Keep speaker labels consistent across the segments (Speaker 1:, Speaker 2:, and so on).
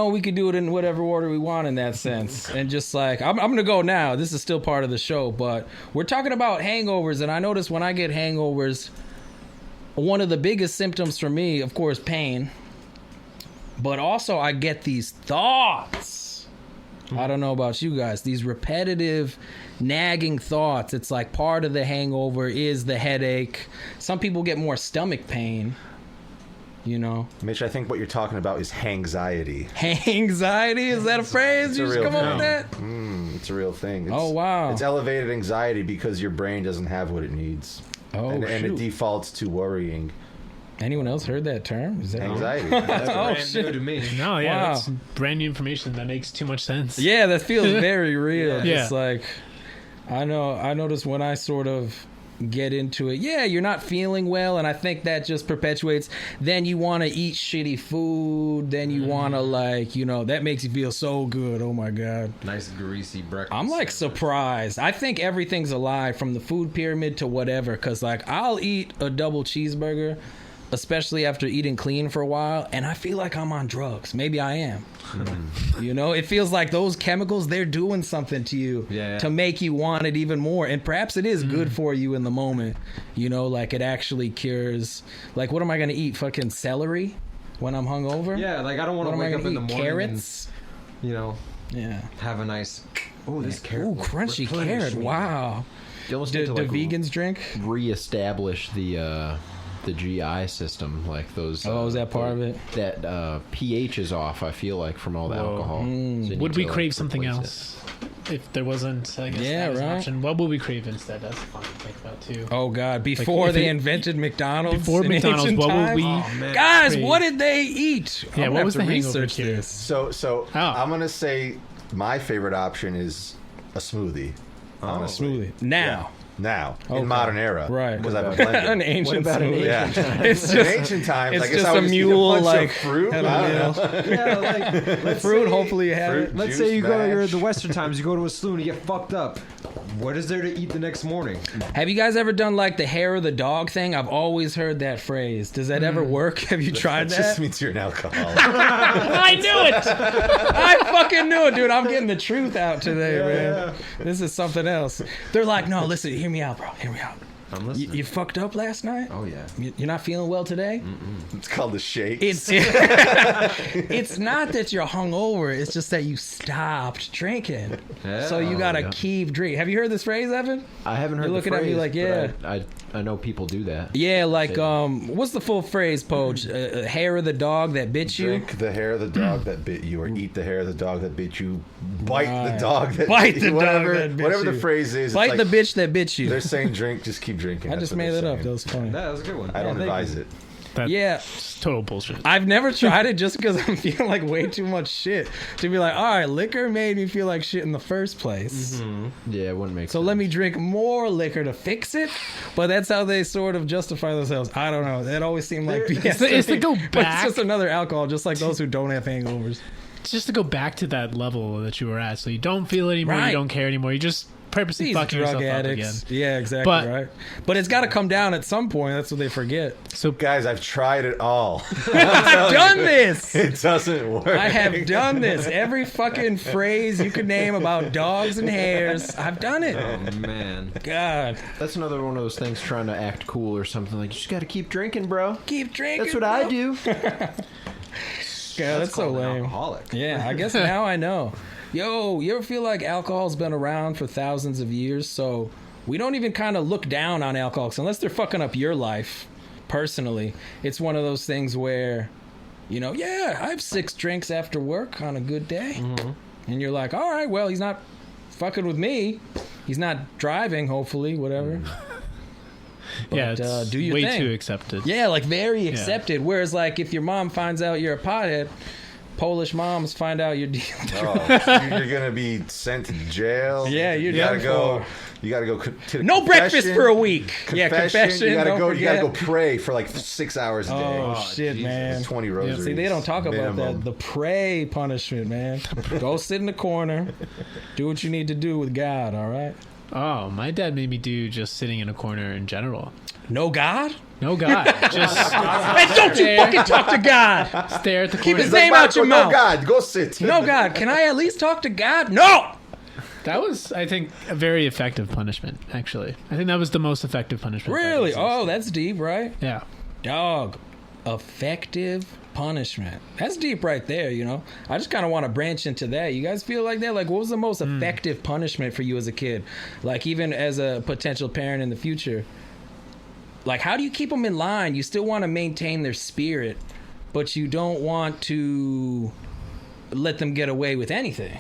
Speaker 1: we could do it in whatever order we want in that sense. And just like, I'm going to go now. This is still part of the show, but we're talking about hangovers. And I notice when I get hangovers, one of the biggest symptoms for me, of course, pain. But also I get these thoughts. I don't know about you guys. These repetitive, nagging thoughts. It's like part of the hangover is the headache. Some people get more stomach pain.
Speaker 2: Mitch, I think what you're talking about is hangxiety.
Speaker 1: Hangxiety? Is that a phrase? You just come up with that?
Speaker 2: It's a real thing.
Speaker 1: Oh, wow.
Speaker 2: It's elevated anxiety because your brain doesn't have what it needs.
Speaker 1: Oh,
Speaker 2: and it defaults to worrying.
Speaker 1: Anyone else heard that term? Is that
Speaker 2: anxiety?
Speaker 3: That's brand
Speaker 1: shit.
Speaker 3: new to me.
Speaker 4: No, yeah,
Speaker 1: Wow.
Speaker 4: that's brand new information. That makes too much sense.
Speaker 1: Yeah, that feels very real.
Speaker 4: Yeah.
Speaker 1: It's like, I notice when I sort of get into it, you're not feeling well, and I think that just perpetuates. Then you want to eat shitty food, then you want to that makes you feel so good. Oh my God.
Speaker 3: Nice greasy breakfast.
Speaker 1: I'm like surprised. I think everything's a lie, from the food pyramid to whatever, because like I'll eat a double cheeseburger, especially after eating clean for a while, and I feel like I'm on drugs. Maybe I am. It feels like those chemicals, they're doing something to you to make you want it even more. And perhaps it is good for you in the moment. Like it actually cures. Like, what am I going to eat? Fucking celery when I'm hungover?
Speaker 3: Yeah, like I don't want to wake up in the morning
Speaker 1: carrots?
Speaker 3: and, have a nice... Oh, this carrot.
Speaker 1: Ooh, crunchy carrot. Wow.
Speaker 5: You almost
Speaker 1: Do
Speaker 5: need to
Speaker 1: vegans drink?
Speaker 5: reestablish the GI system, like those.
Speaker 1: Is that part of it?
Speaker 5: That pH is off, I feel like, from all the alcohol. So you
Speaker 4: Would
Speaker 5: need
Speaker 4: we
Speaker 5: to,
Speaker 4: crave something
Speaker 5: replace
Speaker 4: else if there wasn't? I guess
Speaker 1: Yeah,
Speaker 4: that was an
Speaker 1: right.
Speaker 4: option. What would we crave instead? That's fun to think about too.
Speaker 1: Oh God! Before
Speaker 4: if
Speaker 1: they
Speaker 4: it-
Speaker 1: invented McDonald's,
Speaker 4: Before
Speaker 1: in
Speaker 4: McDonald's,
Speaker 1: ancient
Speaker 4: what would
Speaker 1: times?
Speaker 4: we?
Speaker 1: Guys,
Speaker 4: crave?
Speaker 1: what did they eat?
Speaker 4: Yeah,
Speaker 1: I'm
Speaker 4: what
Speaker 1: gonna
Speaker 4: was
Speaker 1: have
Speaker 4: the
Speaker 1: to
Speaker 4: hangover
Speaker 1: research
Speaker 4: cure?
Speaker 1: this.
Speaker 2: So I'm going to say my favorite option is a smoothie. Honestly.
Speaker 1: Smoothie now.
Speaker 2: Now,
Speaker 1: Okay.
Speaker 2: in modern era.
Speaker 1: Right.
Speaker 2: Because I've been blended.
Speaker 1: An ancient
Speaker 5: What about an
Speaker 1: smoothie.
Speaker 2: Yeah.
Speaker 1: It's
Speaker 2: In
Speaker 1: just
Speaker 2: ancient times,
Speaker 1: it's
Speaker 2: I guess
Speaker 1: just
Speaker 2: I would
Speaker 1: a
Speaker 2: just eat
Speaker 1: mule,
Speaker 2: bunch
Speaker 1: like,
Speaker 2: of fruit.
Speaker 1: had a
Speaker 2: I don't
Speaker 1: meal.
Speaker 2: know.
Speaker 3: Yeah, like
Speaker 1: fruit. Hopefully you have
Speaker 2: fruit,
Speaker 1: it.
Speaker 3: Let's
Speaker 2: juice,
Speaker 3: say you go
Speaker 2: mash.
Speaker 3: to the Western times, you go to a saloon, you get fucked up. What is there to eat the next morning?
Speaker 1: Have you guys ever done like the hair of the dog thing? I've always heard that phrase. Does that ever work? Have you tried
Speaker 2: That
Speaker 1: that?
Speaker 2: just means you're an alcoholic.
Speaker 1: I knew it. I fucking knew it, dude. I'm getting the truth out today, man. This is something else. They're like, no, listen, hear me out, bro. Hear me out.
Speaker 3: I'm listening.
Speaker 1: You fucked up last night?
Speaker 3: Oh, yeah.
Speaker 1: You're not feeling well today?
Speaker 2: It's called the shake.
Speaker 1: It's not that you're hungover. It's just that you stopped drinking.
Speaker 3: Yeah.
Speaker 1: So you gotta
Speaker 5: yeah.
Speaker 1: keep drinking. Have you heard this phrase, Evan?
Speaker 5: I haven't heard
Speaker 1: You're
Speaker 5: the
Speaker 1: looking at me
Speaker 5: phrase,
Speaker 1: like,
Speaker 5: but
Speaker 1: yeah.
Speaker 5: I know people do that.
Speaker 1: Yeah, like what's the full phrase, Poge? Hair of the dog that bit you.
Speaker 2: Drink the hair of the dog that bit you, or eat the hair of the dog that bit you. Bite
Speaker 1: Right.
Speaker 2: the dog that
Speaker 1: Bite
Speaker 2: bit
Speaker 1: the
Speaker 2: you.
Speaker 1: dog
Speaker 2: Whatever,
Speaker 1: that bit
Speaker 2: whatever
Speaker 1: you.
Speaker 2: the phrase is. it's
Speaker 1: Bite
Speaker 2: like
Speaker 1: the bitch that bit you.
Speaker 2: They're saying drink, just keep drinking.
Speaker 1: I
Speaker 2: That's
Speaker 1: just
Speaker 2: what
Speaker 1: made
Speaker 2: they're
Speaker 1: that up.
Speaker 2: saying.
Speaker 1: That was funny.
Speaker 3: That was a good one.
Speaker 2: I don't
Speaker 3: thank
Speaker 2: advise
Speaker 3: you.
Speaker 2: it.
Speaker 4: That's
Speaker 1: Yeah.
Speaker 4: total bullshit.
Speaker 1: I've never tried it just because I'm feeling like way too much shit to be like, all right, liquor made me feel like shit in the first place.
Speaker 5: Yeah, it wouldn't make
Speaker 1: So
Speaker 5: sense.
Speaker 1: let me drink more liquor to fix it. But that's how they sort of justify themselves. I don't know. That always seemed like BS.
Speaker 4: It's to
Speaker 1: me.
Speaker 4: go
Speaker 1: But
Speaker 4: back.
Speaker 1: it's just another alcohol, just like those who don't have hangovers.
Speaker 4: Just to go back to that level that you were at, so you don't feel it anymore,
Speaker 1: Right.
Speaker 4: you don't care anymore, you just purposely
Speaker 1: These
Speaker 4: fucking
Speaker 1: drug
Speaker 4: yourself up again.
Speaker 1: addicts. Yeah, exactly,
Speaker 4: But-
Speaker 1: right. But it's got to come down at some point. That's what they forget.
Speaker 4: So
Speaker 2: Guys, I've tried it all.
Speaker 1: I've done this.
Speaker 2: It doesn't work.
Speaker 1: I have done this. Every fucking phrase you could name about dogs and hairs, I've done it.
Speaker 3: Oh, man.
Speaker 1: God.
Speaker 5: That's another one of those things trying to act cool or something. Like, you just got to keep drinking, bro.
Speaker 1: Keep drinking.
Speaker 5: That's what
Speaker 1: bro.
Speaker 5: I do.
Speaker 1: Yeah, that's so
Speaker 3: called an
Speaker 1: lame.
Speaker 3: alcoholic.
Speaker 1: Yeah, I guess now I know. Yo, you ever feel like alcohol's been around for thousands of years? So we don't even kind of look down on alcoholics unless they're fucking up your life personally. It's one of those things where, yeah, I have 6 drinks after work on a good day. And you're like, all right, well, he's not fucking with me. He's not driving, hopefully, whatever. But,
Speaker 4: yeah, it's
Speaker 1: do your
Speaker 4: way
Speaker 1: thing.
Speaker 4: too accepted.
Speaker 1: Yeah, like very accepted. Whereas, like, if your mom finds out you're a pothead, Polish moms find out you're dealing.
Speaker 2: Oh, so you're gonna be sent to jail.
Speaker 1: Yeah, you're
Speaker 2: you gotta
Speaker 1: done
Speaker 2: go.
Speaker 1: for.
Speaker 2: You gotta go to the
Speaker 1: No breakfast
Speaker 2: confession.
Speaker 1: for a week. Yeah, confession.
Speaker 2: You gotta
Speaker 1: don't
Speaker 2: go. You gotta go
Speaker 1: forget.
Speaker 2: pray for like 6 hours a day.
Speaker 1: Oh, shit,
Speaker 3: Jesus.
Speaker 1: man.
Speaker 2: 20
Speaker 1: Yeah,
Speaker 2: rosaries.
Speaker 1: see, they don't talk about
Speaker 2: minimum.
Speaker 1: that. The pray punishment, man. Go sit in the corner. Do what you need to do with God, all right?
Speaker 4: Oh, my dad made me do just sitting in a corner in general.
Speaker 1: No God?
Speaker 4: No God. Just
Speaker 1: Hey, don't you fucking talk to God!
Speaker 4: stare at the
Speaker 1: Keep
Speaker 4: corner.
Speaker 1: his name out your
Speaker 2: No
Speaker 1: mouth.
Speaker 2: God, go sit.
Speaker 1: No God, can I at least talk to God? No!
Speaker 4: That was, I think, a very effective punishment, actually. I think that was the most effective punishment. that
Speaker 1: Really?
Speaker 4: exists.
Speaker 1: Oh, that's deep, right?
Speaker 4: Yeah.
Speaker 1: Dog. Effective punishment. That's deep right there, you know? I just kind of want to branch into that. You guys feel like that? Like, what was the most effective punishment for you as a kid? Like, even as a potential parent in the future? Like, how do you keep them in line? You still want to maintain their spirit, but you don't want to let them get away with anything,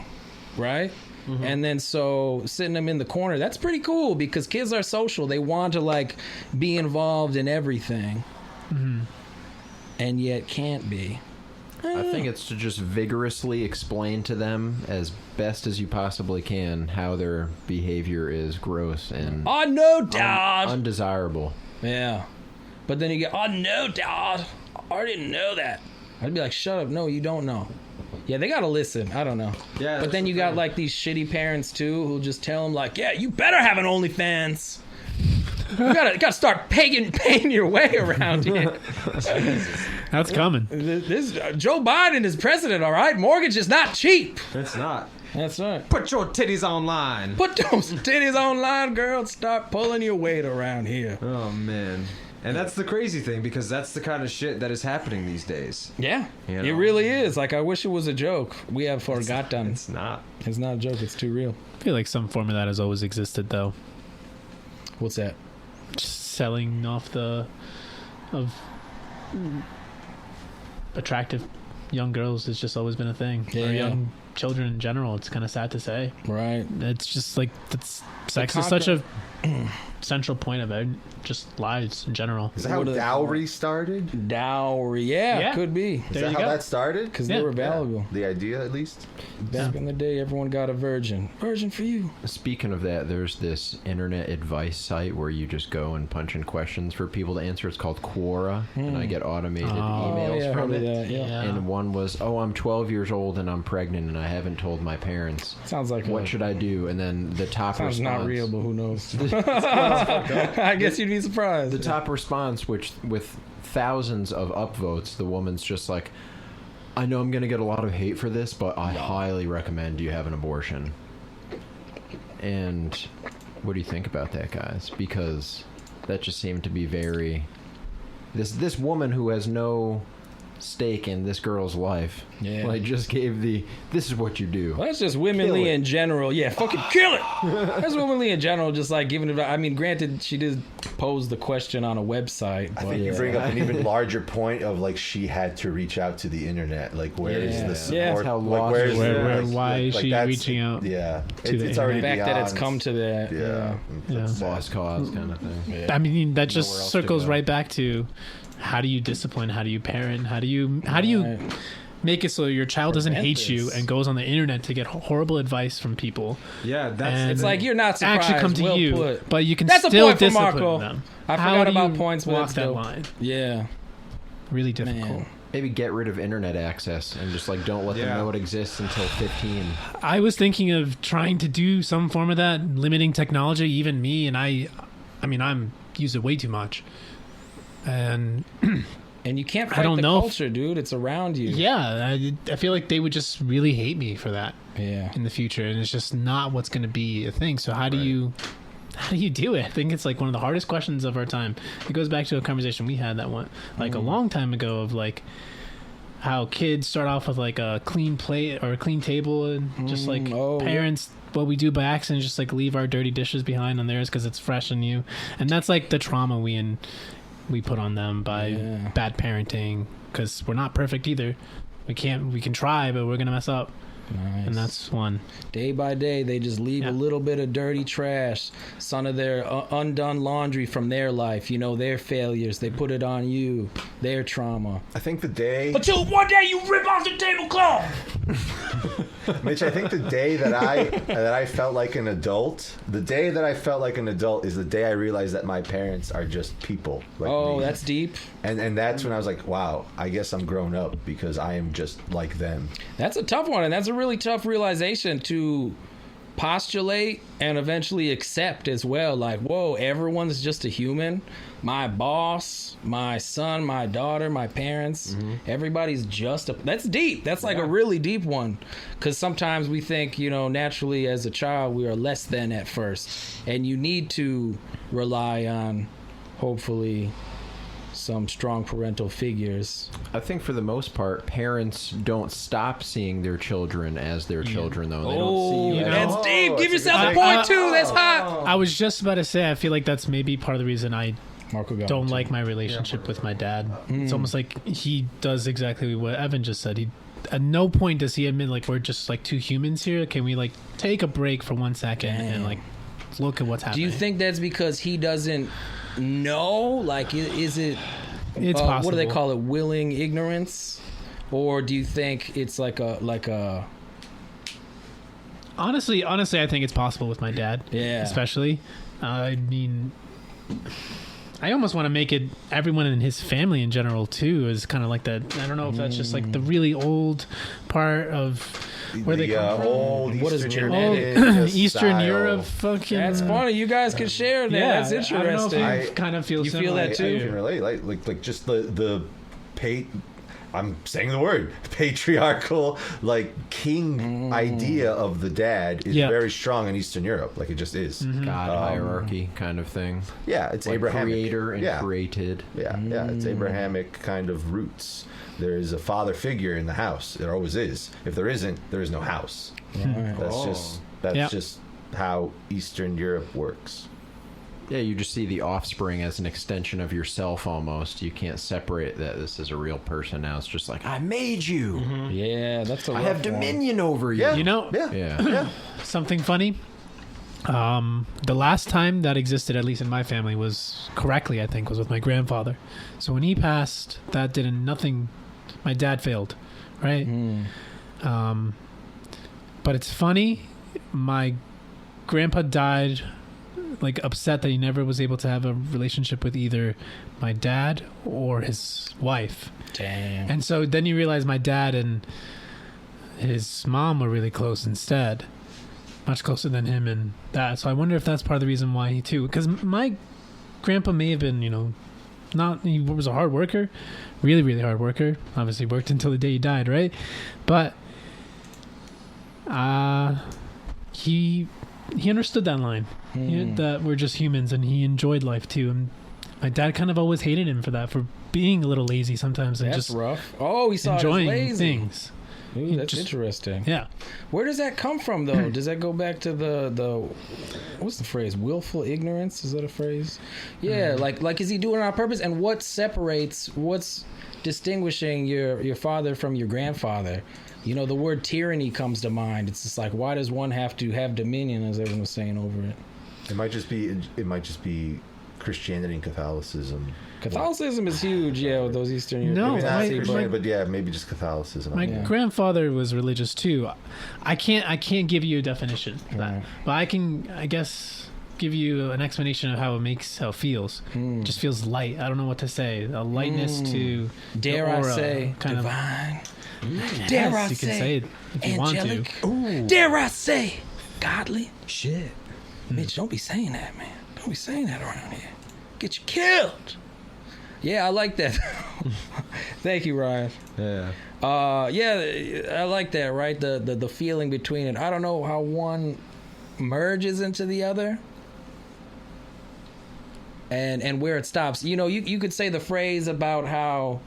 Speaker 1: right? And then so sitting them in the corner, that's pretty cool because kids are social. They want to like be involved in everything and yet can't be.
Speaker 5: I think it's to just vigorously explain to them as best as you possibly can how their behavior is gross and
Speaker 1: Oh no, Dad!
Speaker 5: undesirable.
Speaker 1: Yeah. But then you get, oh no, Dad! I didn't know that. I'd be like, shut up. No, you don't know. Yeah, they gotta listen. I don't know.
Speaker 3: Yeah,
Speaker 1: But then you got like these shitty parents too who'll just tell them like, yeah, you better have an OnlyFans. You gotta start paying your way around here.
Speaker 4: That's coming.
Speaker 1: This Joe Biden is president, all right? Mortgage is not cheap.
Speaker 3: It's not.
Speaker 1: That's right.
Speaker 3: Put your titties online.
Speaker 1: Put those titties online, girl. Start pulling your weight around here.
Speaker 3: Oh, man. And that's the crazy thing, because that's the kind of shit that is happening these days.
Speaker 1: Yeah,
Speaker 3: You
Speaker 1: it
Speaker 3: know?
Speaker 1: really is. Like, I wish it was a joke. We have forgotten.
Speaker 3: It's not.
Speaker 1: It's not a joke. It's too real.
Speaker 4: I feel like some form of that has always existed, though.
Speaker 1: What's that?
Speaker 4: Just selling off of attractive young girls has just always been a thing.
Speaker 1: Yeah.
Speaker 4: Or young children in general. It's kind of sad to say.
Speaker 1: Right.
Speaker 4: It's just like sex is such a central point of it. Just lives in general.
Speaker 2: Is that how
Speaker 1: What are they
Speaker 2: dowry started?
Speaker 1: Dowry. Yeah,
Speaker 4: Yeah.
Speaker 1: could be.
Speaker 2: Is
Speaker 4: There
Speaker 2: that
Speaker 4: you
Speaker 2: how
Speaker 4: go.
Speaker 2: that started?
Speaker 1: Because
Speaker 4: Yeah.
Speaker 1: they were valuable.
Speaker 2: The idea, at least.
Speaker 1: Back in the day, everyone got a virgin. Virgin for you.
Speaker 5: Speaking of that, there's this internet advice site where you just go and punch in questions for people to answer. It's called Quora, and I get automated emails
Speaker 1: yeah,
Speaker 5: from
Speaker 1: heard
Speaker 5: it.
Speaker 1: of that, yeah.
Speaker 5: And one was, I'm 12 years old and I'm pregnant and I haven't told my parents.
Speaker 1: Sounds like
Speaker 5: What should I do? And then the top
Speaker 1: Sounds
Speaker 5: response.
Speaker 1: not real, but who knows? I guess you'd be surprised.
Speaker 5: The top response, which with thousands of upvotes, the woman's just like, I know I'm going to get a lot of hate for this, but I highly recommend you have an abortion. And what do you think about that, guys? Because that just seemed to be very... This woman who has no stake in this girl's life,
Speaker 1: Yeah.
Speaker 5: like, just gave this is what you do.
Speaker 1: Well, that's just womanly
Speaker 5: Kill it.
Speaker 1: in general. Yeah, fucking kill it. That's womanly in general, just like giving it. I mean, granted, she did pose the question on a website.
Speaker 2: I
Speaker 1: but
Speaker 2: think you bring up an even larger point of like she had to reach out to the internet. Like, where is
Speaker 1: Yeah.
Speaker 2: the support?
Speaker 1: Yeah.
Speaker 5: How
Speaker 2: Like,
Speaker 5: lost
Speaker 2: where's
Speaker 5: is
Speaker 2: the-
Speaker 5: it?
Speaker 4: Where-
Speaker 2: like-
Speaker 4: why is she
Speaker 2: that's-
Speaker 4: reaching out
Speaker 2: Yeah,
Speaker 4: to the
Speaker 2: it's already
Speaker 1: the fact that it's
Speaker 2: beyond-
Speaker 1: come to that.
Speaker 2: Yeah,
Speaker 1: Yeah.
Speaker 5: Lost cause kind of thing.
Speaker 1: Yeah.
Speaker 4: I mean, that
Speaker 5: Nowhere
Speaker 4: just
Speaker 5: else to
Speaker 4: circles
Speaker 5: go.
Speaker 4: right back to how do you discipline? How do you parent? How do you
Speaker 1: Right.
Speaker 4: make it so your child doesn't
Speaker 1: Prevent
Speaker 4: hate you
Speaker 1: this.
Speaker 4: and goes on the internet to get horrible advice from people?
Speaker 3: Yeah, that's
Speaker 4: And
Speaker 1: It's like you're not surprised.
Speaker 4: Actually come to
Speaker 1: well
Speaker 4: you,
Speaker 1: put.
Speaker 4: but you can
Speaker 1: That's a
Speaker 4: still
Speaker 1: point for
Speaker 4: discipline
Speaker 1: Marco.
Speaker 4: them.
Speaker 1: I
Speaker 4: How
Speaker 1: forgot
Speaker 4: do
Speaker 1: about
Speaker 4: you
Speaker 1: points, but
Speaker 4: walk
Speaker 1: it's
Speaker 4: that
Speaker 1: dope.
Speaker 4: line.
Speaker 1: Yeah.
Speaker 4: Really difficult.
Speaker 1: Man.
Speaker 5: Maybe get rid of internet access and just like don't let them
Speaker 3: Yeah.
Speaker 5: know it exists until 15.
Speaker 4: I was thinking of trying to do some form of that, limiting technology, even me, and I mean, I'm use it way too much. And
Speaker 1: And you can't
Speaker 4: I
Speaker 1: fight
Speaker 4: don't
Speaker 1: the
Speaker 4: know if-
Speaker 1: culture, dude. It's around you.
Speaker 4: yeah, I feel like they would just really hate me for that
Speaker 1: Yeah.
Speaker 4: in the future, and it's just not what's going to be a thing. So how do you do it? I think it's like one of the hardest questions of our time. It goes back to a conversation we had that one like a long time ago of like how kids start off with like a clean plate or a clean table, and just like
Speaker 1: oh, yeah.
Speaker 4: parents what we do by accident, just like leave our dirty dishes behind on theirs because it's fresh and new, and that's like the trauma we put on them by
Speaker 1: Yeah.
Speaker 4: bad parenting, because we're not perfect either. We can try, but we're gonna mess up.
Speaker 1: Nice.
Speaker 4: And that's one.
Speaker 1: Day by day, they just leave
Speaker 4: Yeah.
Speaker 1: a little bit of dirty trash, some of their undone laundry from their life, you know, their failures. They put it on you, their trauma.
Speaker 2: I think the day,
Speaker 1: Until one day you rip off the tablecloth.
Speaker 2: Mitch, I think the day that I felt like an adult, the day that I felt like an adult is the day I realized that my parents are just people. Like
Speaker 1: Oh,
Speaker 2: me.
Speaker 1: that's deep.
Speaker 2: and that's when I was like, wow, I guess I'm grown up because I am just like them.
Speaker 1: That's a tough one, and that's a really tough realization to postulate and eventually accept as well. Like, whoa, everyone's just a human. My boss, my son, my daughter, my parents, everybody's just that's deep. That's like a really deep one. Because sometimes we think, naturally as a child, we are less than at first. And you need to rely on, hopefully, some strong parental figures.
Speaker 5: I think for the most part, parents don't stop seeing their children as their children, though. They don't see you.
Speaker 1: That's deep. Give
Speaker 2: that's a
Speaker 1: yourself a
Speaker 2: good
Speaker 1: point, too. That's hot.
Speaker 4: I was just about to say, I feel like that's maybe part of the reason I
Speaker 1: Marco got
Speaker 4: don't
Speaker 1: it,
Speaker 4: like my relationship with my dad. It's almost like he does exactly what Evan just said. He, at no point does he admit, like, we're just like two humans here. Can we, like, take a break for 1 second and, like, look at what's happening?
Speaker 1: Do you think that's because he doesn't know? Like, is it...
Speaker 4: It's possible.
Speaker 1: What do they call it? Willing ignorance? Or do you think it's like a...
Speaker 4: Honestly, I think it's possible with my dad.
Speaker 1: Yeah.
Speaker 4: Especially. I mean... I almost want to make it everyone in his family in general too is kind of like that. I don't know if that's just like the really old part of where they come from.
Speaker 2: Old
Speaker 1: What is
Speaker 2: Eastern
Speaker 1: genetic?
Speaker 2: European
Speaker 4: Eastern
Speaker 2: style.
Speaker 4: Europe, fucking.
Speaker 1: That's funny. You guys can share that.
Speaker 4: Yeah,
Speaker 1: That's
Speaker 4: I don't know
Speaker 1: interesting.
Speaker 4: if you kind of feel
Speaker 1: You feel
Speaker 4: similar.
Speaker 1: that too?
Speaker 2: I can relate. Like just the I'm saying the word patriarchal, like king idea of the dad is very strong in Eastern Europe. Like it just is.
Speaker 5: God hierarchy kind of thing.
Speaker 2: Yeah, it's
Speaker 5: Like
Speaker 2: Abrahamic.
Speaker 5: creator and
Speaker 2: yeah.
Speaker 5: created.
Speaker 2: Yeah, it's Abrahamic kind of roots. There is a father figure in the house. There always is. If there isn't, there is no house. That's just how Eastern Europe works.
Speaker 5: Yeah, you just see the offspring as an extension of yourself almost. You can't separate that this is a real person now. It's just like, I made you.
Speaker 1: Yeah, that's a
Speaker 5: I
Speaker 1: rough
Speaker 5: have
Speaker 1: one.
Speaker 5: dominion over you.
Speaker 2: Yeah.
Speaker 4: You know,
Speaker 5: Yeah.
Speaker 4: something funny. The last time that existed, at least in my family, was correctly, I think, was with my grandfather. So when he passed, that did nothing. My dad failed, right? But it's funny. My grandpa died, like, upset that he never was able to have a relationship with either my dad or his wife.
Speaker 1: Damn.
Speaker 4: And so then you realize my dad and his mom were really close instead. Much closer than him and that. So I wonder if that's part of the reason why he too. Because my grandpa may have been, he was a hard worker. Really, really hard worker. Obviously worked until the day he died, right? But he understood that line. That we're just humans, and he enjoyed life too. And my dad kind of always hated him for that, for being a little lazy sometimes and
Speaker 1: That's
Speaker 4: just
Speaker 1: rough. Oh, he saw
Speaker 4: enjoying
Speaker 1: it as lazy.
Speaker 4: things.
Speaker 1: Ooh, that's
Speaker 4: Just-
Speaker 1: interesting.
Speaker 4: Yeah.
Speaker 1: Where does that come from, though? Does that go back to the what's the phrase? Willful ignorance? Is that a phrase? Yeah, like is he doing it on purpose? And what's distinguishing your father from your grandfather? The word tyranny comes to mind. It's just like, why does one have to have dominion, as everyone was saying over it?
Speaker 2: It might just be Christianity and Catholicism.
Speaker 1: Catholicism is huge, with those Eastern
Speaker 4: No,
Speaker 1: Europeans.
Speaker 2: Maybe not
Speaker 4: my-
Speaker 2: Christianity, but yeah, maybe just Catholicism.
Speaker 4: My
Speaker 2: Yeah.
Speaker 4: grandfather was religious too. I can't give you a definition for that, but I can, I guess, give you an explanation of how it feels. It just feels light. I don't know what to say. A lightness to
Speaker 1: Dare
Speaker 4: the
Speaker 1: I
Speaker 4: aura,
Speaker 1: say
Speaker 4: kind
Speaker 1: divine?
Speaker 4: of.
Speaker 1: Dare
Speaker 4: Yes,
Speaker 1: I
Speaker 4: you can
Speaker 1: say
Speaker 4: say it if you
Speaker 1: angelic?
Speaker 4: want to.
Speaker 1: Dare I say godly?
Speaker 3: Shit.
Speaker 1: Mitch, don't be saying that, man. Don't be saying that around here. Get you killed. Yeah, I like that. Thank you, Ryan.
Speaker 3: Yeah.
Speaker 1: I like that, right? The feeling between it. I don't know how one merges into the other and where it stops. You could say the phrase about how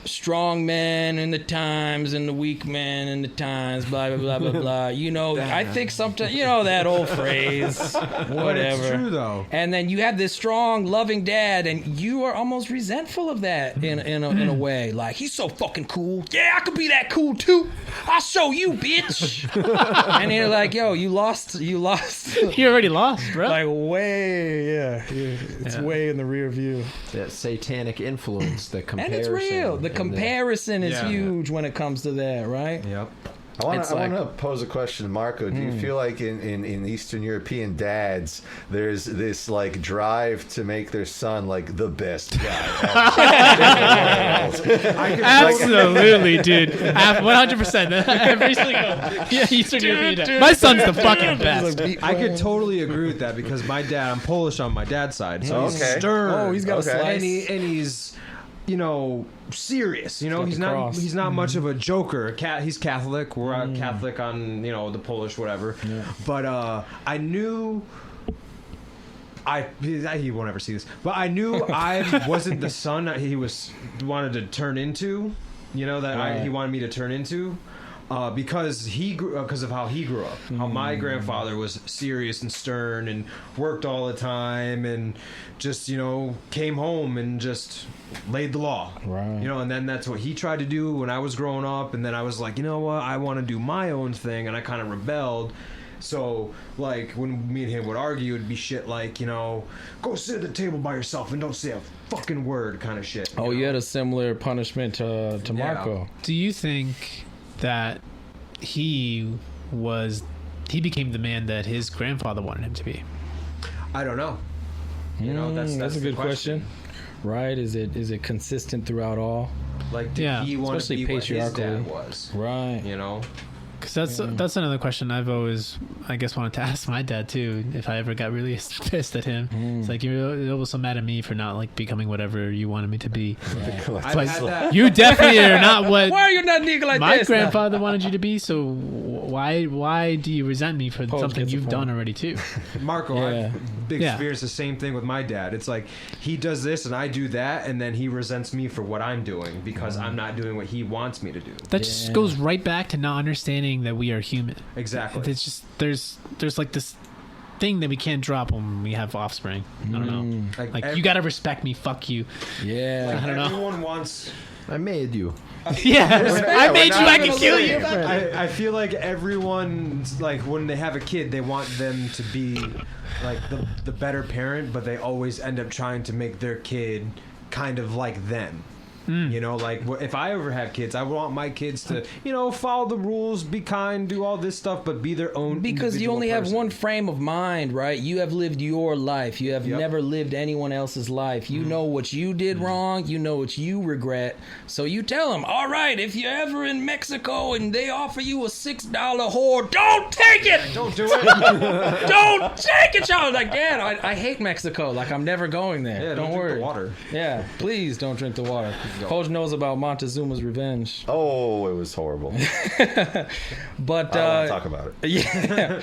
Speaker 1: strong men in the times and the weak men in the times, blah, blah, blah, blah, blah. I think sometimes, that old phrase, whatever.
Speaker 3: It's true, though.
Speaker 1: And then you have this strong, loving dad, and you are almost resentful of that in a way. Like, he's so fucking cool. Yeah, I could be that cool, too. I'll show you, bitch. And you're like, yo, you lost.
Speaker 4: You already lost, bro.
Speaker 1: Like, way, it's way in the rear view.
Speaker 5: That satanic influence, the
Speaker 1: And
Speaker 5: comparison.
Speaker 1: it's real. The comparison is
Speaker 3: Yeah.
Speaker 1: huge when it comes to that, right?
Speaker 3: Yep.
Speaker 2: I want to pose a question to Marco. Do you feel like in Eastern European dads, there's this like drive to make their son like the best guy?
Speaker 4: Absolutely, dude. 100%. Every single Eastern European dad. My son's the fucking best.
Speaker 3: I could totally agree with that because my dad, I'm Polish on my dad's side, so he's stern.
Speaker 1: Oh, he's got a slice.
Speaker 3: And he's, serious. He's not much of a joker. He's Catholic. We're Catholic on the Polish whatever. Yeah. But I knew. He won't ever see this, but I knew I wasn't the son that he wanted to turn into. He wanted me to turn into. Because of how he grew up. How my grandfather was serious and stern and worked all the time and just, came home and just laid the law. Right. And then that's what he tried to do when I was growing up. And then I was like, you know what? I want to do my own thing. And I kind of rebelled. So, like, when me and him would argue, it'd be shit like, go sit at the table by yourself and don't say a fucking word kind of shit.
Speaker 1: You had a similar punishment to Marco.
Speaker 4: Do you think that he became the man that his grandfather wanted him to be?
Speaker 3: I don't know. That's
Speaker 1: a good question. Right? Is it consistent throughout all?
Speaker 3: Like, did he want to be what his dad was?
Speaker 1: Right.
Speaker 4: Because that's another question I've always, I guess, wanted to ask my dad too. If I ever got really pissed at him, it's like you're always so mad at me for not like becoming whatever you wanted me to be. Right. You definitely are not what.
Speaker 1: Why are you not nigga like
Speaker 4: my
Speaker 1: this?
Speaker 4: My grandfather wanted you to be. So why do you resent me for something you've done already too?
Speaker 3: Marco, I've experienced the same thing with my dad. It's like he does this and I do that, and then he resents me for what I'm doing because I'm not doing what he wants me to do.
Speaker 4: That just goes right back to not understanding that we are human.
Speaker 3: Exactly.
Speaker 4: It's just there's like this thing that we can't drop when we have offspring. I don't know. Like you gotta respect me. Fuck you.
Speaker 1: Yeah.
Speaker 3: Like, I don't know. Everyone wants.
Speaker 5: I made you.
Speaker 4: I made you. I can kill you.
Speaker 3: I feel like everyone's like when they have a kid, they want them to be like the better parent, but they always end up trying to make their kid kind of like them. Like if I ever have kids, I want my kids to, follow the rules, be kind, do all this stuff, but be their own.
Speaker 1: Because you only have one frame of mind, right? You have lived your life. You have never lived anyone else's life. You know what you did wrong. You know what you regret. So you tell them, all right, if you're ever in Mexico and they offer you a $6 whore, don't take it.
Speaker 3: Don't do it.
Speaker 1: Don't take it, child. Like, Dad, I hate Mexico. Like, I'm never going there.
Speaker 3: Yeah,
Speaker 1: don't
Speaker 3: worry.
Speaker 1: Drink
Speaker 3: the water.
Speaker 1: Yeah, please don't drink the water. Coach knows about Montezuma's revenge.
Speaker 2: Oh, it was horrible.
Speaker 1: But
Speaker 2: I don't want to talk about it.
Speaker 1: Yeah,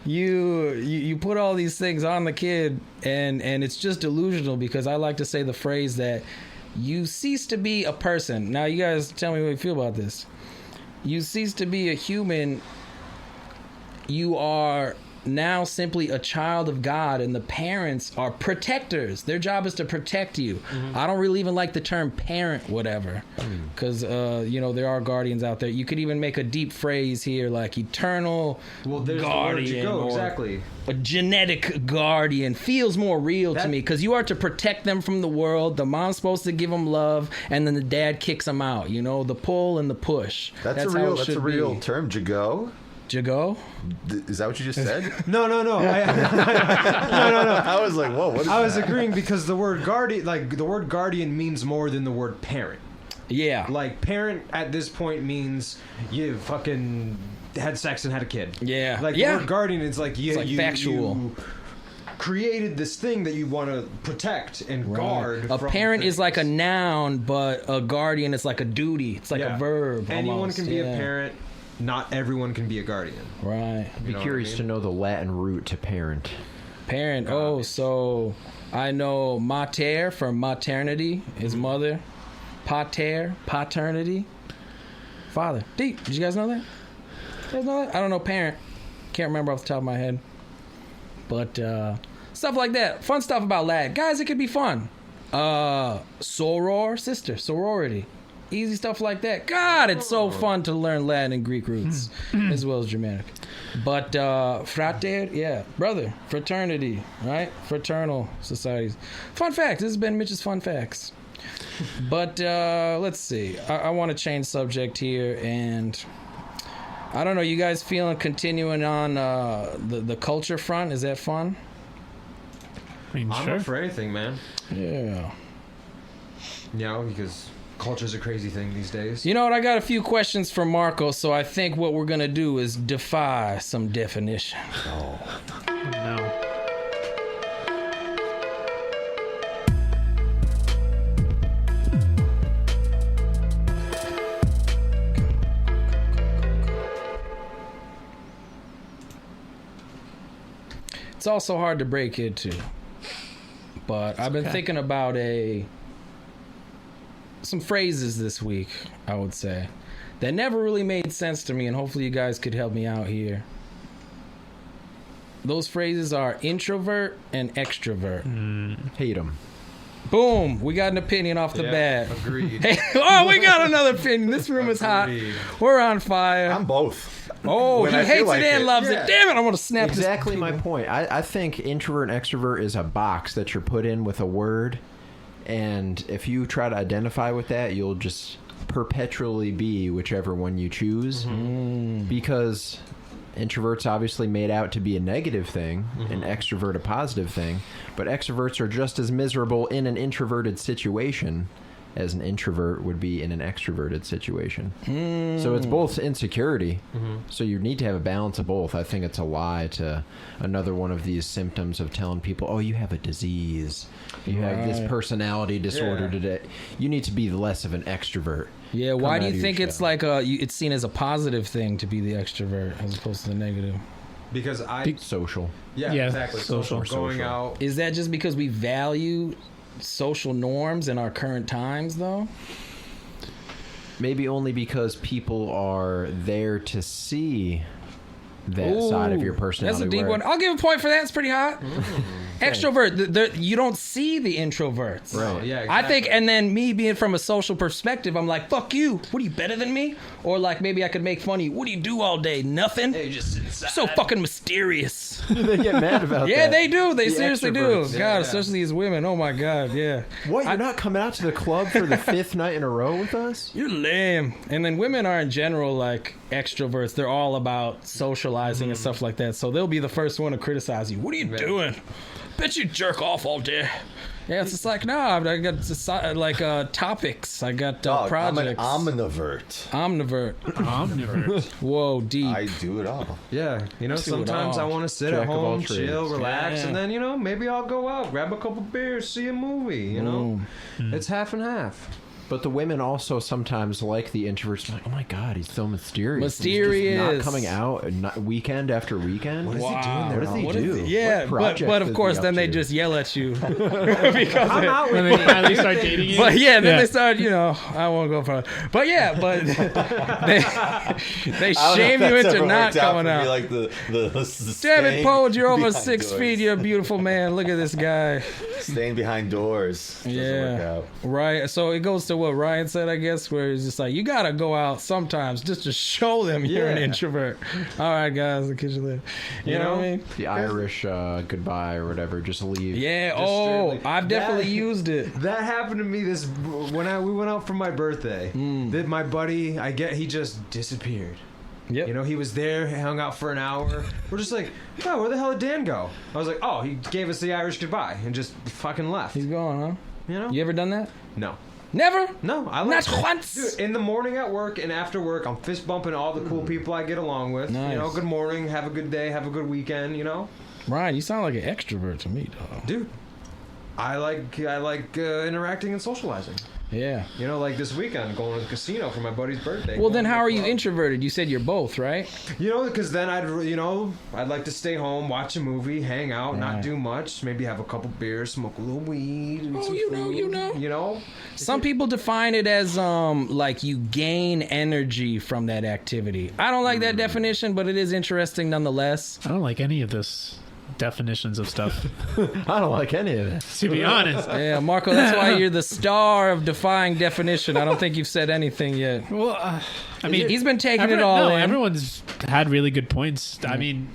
Speaker 1: you put all these things on the kid, and it's just delusional. Because I like to say the phrase that you cease to be a person. Now, you guys tell me what you feel about this. You cease to be a human. You are now simply a child of God, and the parents are protectors. Their job is to protect you. I don't really even like the term parent, whatever, because there are guardians out there. You could even make a deep phrase here like eternal guardian, or
Speaker 3: exactly.
Speaker 1: A genetic guardian feels more real to me, because you are to protect them from the world. The mom's supposed to give them love, and then the dad kicks them out. The pull and the push.
Speaker 2: That's a real term, Jago.
Speaker 1: Jago?
Speaker 2: Is that what you just said?
Speaker 3: No. No.
Speaker 2: I was like, whoa, what is that?
Speaker 3: I was agreeing because the word guardian means more than the word parent.
Speaker 1: Yeah.
Speaker 3: Like, parent at this point means you fucking had sex and had a kid.
Speaker 1: Yeah.
Speaker 3: Like, the word guardian is like,
Speaker 1: factual.
Speaker 3: You created this thing that you want to protect and guard.
Speaker 1: A parent is like a noun, but a guardian is like a duty. It's like a verb.
Speaker 3: Anyone
Speaker 1: almost.
Speaker 3: can be a parent. Not everyone can be a guardian.
Speaker 1: Right.
Speaker 5: I'd be curious to know the Latin root to parent.
Speaker 1: Parent. So I know mater for maternity is mother. Pater, paternity. Father. Did you guys know that? I don't know parent. Can't remember off the top of my head. But stuff like that. Fun stuff about Latin. Guys, it could be fun. Soror, sister, sorority. Easy stuff like that. God, it's so fun to learn Latin and Greek roots as well as Germanic. But frater, brother, fraternity, right? Fraternal societies. Fun facts. This has been Mitch's Fun Facts. But let's see. I want to change subject here, and I don't know. You guys feeling continuing on the culture front? Is that fun?
Speaker 4: I mean,
Speaker 3: I'm
Speaker 4: sure.
Speaker 3: up for anything, man.
Speaker 1: Yeah.
Speaker 3: You know, because culture's a crazy thing these days.
Speaker 1: You know what? I got a few questions for Marco, so I think what we're gonna do is defy some definition.
Speaker 4: No.
Speaker 1: It's also hard to break into, but I've been thinking about some phrases this week, I would say, that never really made sense to me, and hopefully you guys could help me out here. Those phrases are introvert and extrovert.
Speaker 5: Hate them.
Speaker 1: Boom, we got an opinion off the bat.
Speaker 3: Agreed.
Speaker 1: Hey, oh, we got another opinion. This room is hot.
Speaker 3: Agreed.
Speaker 1: We're on fire.
Speaker 2: I'm both.
Speaker 1: Oh,
Speaker 2: When
Speaker 1: he
Speaker 2: I feel
Speaker 1: hates
Speaker 2: like
Speaker 1: it and
Speaker 2: it.
Speaker 1: loves
Speaker 3: Yeah.
Speaker 1: it. Damn it, I want to snap
Speaker 5: Exactly
Speaker 1: this.
Speaker 5: my point. I think introvert and extrovert is a box that you're put in with a word, and if you try to identify with that, you'll just perpetually be whichever one you choose. Because introverts obviously made out to be a negative thing, and extrovert a positive thing, but extroverts are just as miserable in an introverted situation as an introvert would be in an extroverted situation. So it's both insecurity. So you need to have a balance of both. I think it's a lie to another one of these symptoms of telling people, oh, you have a disease. You have this
Speaker 1: Right.
Speaker 5: personality disorder
Speaker 3: Yeah.
Speaker 5: today. You need to be less of an extrovert.
Speaker 1: Yeah, why
Speaker 5: Come
Speaker 1: do
Speaker 5: out
Speaker 1: you
Speaker 5: of
Speaker 1: think
Speaker 5: your
Speaker 1: it's
Speaker 5: shell.
Speaker 1: like it's seen as a positive thing to be the extrovert as opposed to the negative?
Speaker 3: Because I...
Speaker 5: Social.
Speaker 3: Yeah,
Speaker 4: Yeah,
Speaker 3: exactly.
Speaker 4: social.
Speaker 3: Going
Speaker 5: Social.
Speaker 3: out...
Speaker 1: Is that just because we value social norms in our current times, though?
Speaker 5: Maybe only because people are there to see that side of your
Speaker 1: Ooh,
Speaker 5: personality.
Speaker 1: That's a deep
Speaker 5: where-
Speaker 1: one. I'll give a point for that. It's pretty hot. Extrovert, you don't see the introverts.
Speaker 5: Right.
Speaker 3: Yeah,
Speaker 1: I think,
Speaker 3: exactly.
Speaker 1: and then me being from a social perspective, I'm like, fuck you. What are you, better than me? Or like maybe I could make fun of you. What do you do all day? Nothing?
Speaker 3: Hey, just inside.
Speaker 1: So fucking mysterious.
Speaker 5: They get mad about
Speaker 1: Yeah,
Speaker 5: that.
Speaker 1: they do. They
Speaker 5: The
Speaker 1: seriously do.
Speaker 5: extroverts.
Speaker 1: God,
Speaker 3: Yeah.
Speaker 1: especially these women. Oh my God, yeah.
Speaker 5: What? You're not coming out to the club for the 5th night in a row with us?
Speaker 1: You're lame. And then women are in general like extroverts. They're all about socializing and stuff like that. So they'll be the first one to criticize you. What are you doing? Bet you jerk off all day. Yeah, it's just like, no, I got topics. I got
Speaker 2: Dog, I'm an
Speaker 1: projects.
Speaker 2: omnivert.
Speaker 1: Omnivert.
Speaker 4: Omnivert.
Speaker 1: Whoa, deep.
Speaker 2: I do it all.
Speaker 3: Yeah, you know,
Speaker 1: Do it
Speaker 3: sometimes
Speaker 1: all.
Speaker 3: I want to sit
Speaker 5: Jack
Speaker 3: at
Speaker 5: of all
Speaker 3: home,
Speaker 5: trades.
Speaker 3: chill, relax,
Speaker 1: Yeah.
Speaker 3: and then, you know, maybe I'll go out, grab a couple beers, see a movie, you know? It's half and half.
Speaker 5: But the women also sometimes like the introverts. Like, oh my God, he's so mysterious.
Speaker 1: Mysterious.
Speaker 5: He's just not coming out weekend after weekend.
Speaker 3: What is he doing there?
Speaker 5: What does he
Speaker 1: What
Speaker 5: do?
Speaker 1: is- yeah,
Speaker 5: What
Speaker 1: but
Speaker 5: project
Speaker 1: of
Speaker 5: is
Speaker 1: course
Speaker 5: he
Speaker 1: then
Speaker 5: up
Speaker 1: they
Speaker 5: to?
Speaker 1: just yell at you.
Speaker 3: I'm out
Speaker 4: When
Speaker 3: with
Speaker 4: they finally start dating you.
Speaker 1: But yeah, then they start, you know, I won't go for it. But yeah, but they shame you into not coming out.
Speaker 2: Like the
Speaker 1: Damn it,
Speaker 2: staying
Speaker 1: Pode, you're over
Speaker 2: behind
Speaker 1: 6
Speaker 2: doors.
Speaker 1: feet. You're a beautiful man. Look at this guy.
Speaker 2: Staying behind doors. Doesn't work
Speaker 1: Yeah.
Speaker 2: out.
Speaker 1: Right. So it goes to what Ryan said, I guess, where he's just like, you got to go out sometimes just to show them you're an
Speaker 3: Yeah.
Speaker 1: introvert. All right, guys, I'll catch you later. You know what I mean?
Speaker 5: The Irish goodbye or whatever, just leave.
Speaker 1: Yeah.
Speaker 3: Just
Speaker 1: Oh,
Speaker 3: strictly-
Speaker 1: I've definitely
Speaker 3: That-
Speaker 1: used it.
Speaker 3: That happened to me when we went out for my birthday. That my buddy, he just disappeared.
Speaker 1: Yep.
Speaker 3: You know, he was there, hung out for an hour. We're just like, oh, where the hell did Dan go? I was like, oh, he gave us the Irish goodbye and just fucking left.
Speaker 1: He's gone, huh?
Speaker 3: You know?
Speaker 1: You ever done that?
Speaker 3: No.
Speaker 1: Never?
Speaker 3: No, I
Speaker 1: Not
Speaker 3: like that.
Speaker 1: once.
Speaker 3: Dude, in the morning at work and after work, I'm fist bumping all the cool people I get along with.
Speaker 1: Nice.
Speaker 3: You know, good morning, have a good day, have a good weekend, you know?
Speaker 1: Ryan, you sound like an extrovert to me, dog.
Speaker 3: Dude, I like interacting and socializing.
Speaker 1: Yeah.
Speaker 3: You know, like this weekend, going to the casino for my buddy's birthday.
Speaker 1: Well, then
Speaker 3: Going to
Speaker 1: how
Speaker 3: the
Speaker 1: are you
Speaker 3: club.
Speaker 1: introverted? You said you're both, right?
Speaker 3: You know, because then I'd like to stay home, watch a movie, hang out,
Speaker 1: Right.
Speaker 3: not do much, maybe have a couple beers, smoke a little weed, eat
Speaker 1: Oh,
Speaker 3: some
Speaker 1: you know,
Speaker 3: food,
Speaker 1: you know.
Speaker 3: You know?
Speaker 1: Some people define it as like you gain energy from that activity. I don't like that definition, but it is interesting nonetheless.
Speaker 4: I don't like any of this definitions of stuff,
Speaker 5: I don't like any of that.
Speaker 4: to be honest.
Speaker 1: Yeah, Marco, that's why you're the star of defying definition. I don't think you've said anything yet.
Speaker 4: Well, I mean,
Speaker 1: He's been taking it all in.
Speaker 4: Everyone's had really good points. I mean,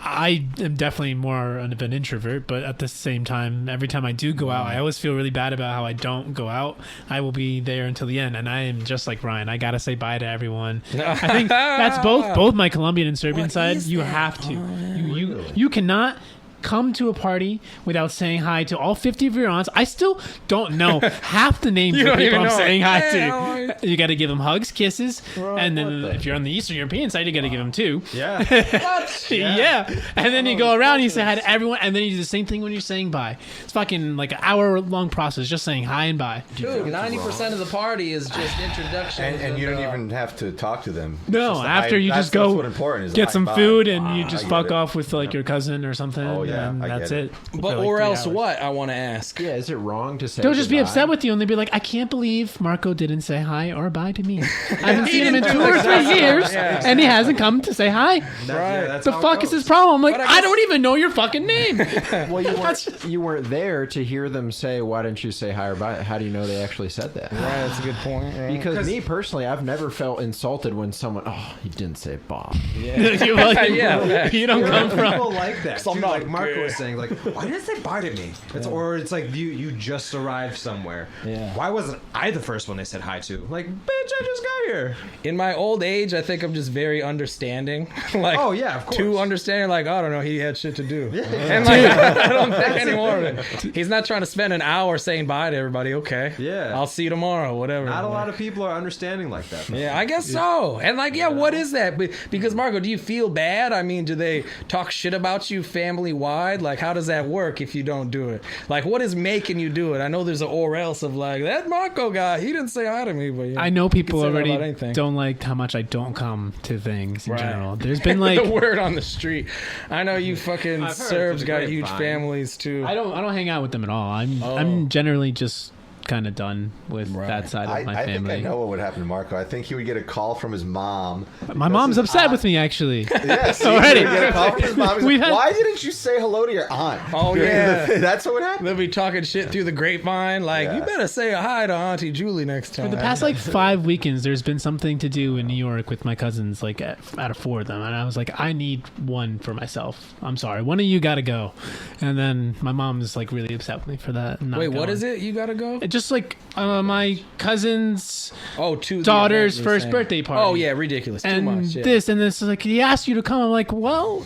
Speaker 4: I am definitely more of an introvert, but at the same time, every time I do go out, I always feel really bad about how I don't go out. I will be there until the end, and I am just like Ryan. I gotta say bye to everyone. I think that's both my Colombian and Serbian side. You have to. You cannot come to a party without saying hi to all 50 of your aunts. I still don't know half the names of the people I'm saying hi to. You got to give them hugs, kisses, and then if you're on the Eastern European side, you got to give them two.
Speaker 3: Yeah.
Speaker 4: Yeah. And then you go around and you say hi to everyone, and then you do the same thing when you're saying bye. It's fucking like an hour-long process just saying hi and bye.
Speaker 1: Dude, 90% of the party is just introduction.
Speaker 2: And you don't even have to talk to them.
Speaker 4: No, after you just go
Speaker 2: what's important is
Speaker 4: get some
Speaker 2: bye.
Speaker 4: food and you just
Speaker 2: I
Speaker 4: fuck
Speaker 2: get it.
Speaker 4: off with like your cousin or something.
Speaker 2: Oh, yeah,
Speaker 4: and
Speaker 2: I
Speaker 4: that's
Speaker 2: get
Speaker 4: it.
Speaker 1: But
Speaker 4: For, like,
Speaker 1: or
Speaker 4: 3
Speaker 1: else
Speaker 4: hours.
Speaker 1: what? I want to ask.
Speaker 5: Yeah, is it wrong to say
Speaker 4: They'll just be
Speaker 5: goodbye?
Speaker 4: upset with you and they'll be like, I can't believe Marco didn't say hi or bye to me. I haven't seen him in 2 or 3 years and he hasn't come to say hi.
Speaker 3: That's
Speaker 4: The
Speaker 3: how it
Speaker 4: fuck is
Speaker 3: goes.
Speaker 4: his problem? I'm like,
Speaker 1: But I
Speaker 4: I don't even know your fucking name.
Speaker 5: Well, you weren't there to hear them say, why didn't you say hi or bye? How do you know they actually said that?
Speaker 1: Right, that's a good point. Right?
Speaker 5: Because me personally, I've never felt insulted when someone, he didn't say bye.
Speaker 4: You fucking-
Speaker 1: Yeah.
Speaker 4: you don't come from.
Speaker 3: People like that.
Speaker 2: I'm
Speaker 3: Too,
Speaker 2: not
Speaker 3: like Marco
Speaker 2: gay.
Speaker 3: was saying, like, why didn't they say bye to me? Or it's like you just arrived somewhere.
Speaker 1: Yeah.
Speaker 3: Why wasn't I the first one they said hi to? Like, bitch, I just got here.
Speaker 1: In my old age, I think I'm just very understanding. Like,
Speaker 3: Oh, yeah, of course.
Speaker 1: too understanding. Like, I don't know, he had shit to do. And like, I don't think anymore of it. He's not trying to spend an hour saying bye to everybody. Okay,
Speaker 3: Yeah.
Speaker 1: I'll see you tomorrow. Whatever.
Speaker 3: Not a lot of people are understanding like that.
Speaker 1: Yeah, I guess so. And like, yeah, what is that? Because Marco, do you feel bad? I mean, do they talk shit about you family wide? Like, how does that work if you don't do it? Like, what is making you do it? I know there's an or else of like, that Marco guy, he didn't say hi to me, but yeah.
Speaker 4: I know people
Speaker 1: You can say that
Speaker 4: already
Speaker 1: about anything.
Speaker 4: don't like how much I don't come to things in
Speaker 1: Right.
Speaker 4: general. There's been like
Speaker 1: the word on the street. I know you fucking
Speaker 3: I've heard
Speaker 1: Serbs
Speaker 3: it's a
Speaker 1: got
Speaker 3: great
Speaker 1: huge
Speaker 3: find.
Speaker 1: families too.
Speaker 4: I don't hang out with them at all. I'm
Speaker 1: Oh.
Speaker 4: generally just kind of done with
Speaker 1: Right.
Speaker 4: that side of my
Speaker 2: I think
Speaker 4: family.
Speaker 2: I know what would happen to Marco. I think he would get a call from his mom.
Speaker 4: My mom's upset with me actually.
Speaker 2: Yes, he
Speaker 4: Already.
Speaker 2: would get a call from his mom. He's
Speaker 4: We've
Speaker 2: like,
Speaker 4: had-
Speaker 2: why didn't you say hello to your aunt?
Speaker 1: Oh,
Speaker 2: During
Speaker 1: yeah.
Speaker 2: that's what would happen.
Speaker 1: They'll be talking shit through the grapevine. Like,
Speaker 2: Yeah.
Speaker 1: you better say a hi to Auntie Julie next time.
Speaker 4: For the past like 5 weekends, there's been something to do in New York with my cousins, like out of 4 of them, and I was like, I need one for myself. I'm sorry, one of you got to go. And then my mom is like really upset with me for that.
Speaker 1: Wait, what is it? You gotta go?
Speaker 4: It just like my cousin's
Speaker 1: Oh, to the
Speaker 4: daughter's
Speaker 1: event, you're
Speaker 4: first
Speaker 1: saying.
Speaker 4: birthday party.
Speaker 1: Oh yeah, ridiculous. Too
Speaker 4: and
Speaker 1: much. Yeah.
Speaker 4: this and this is like he asked you to come. I'm like, well,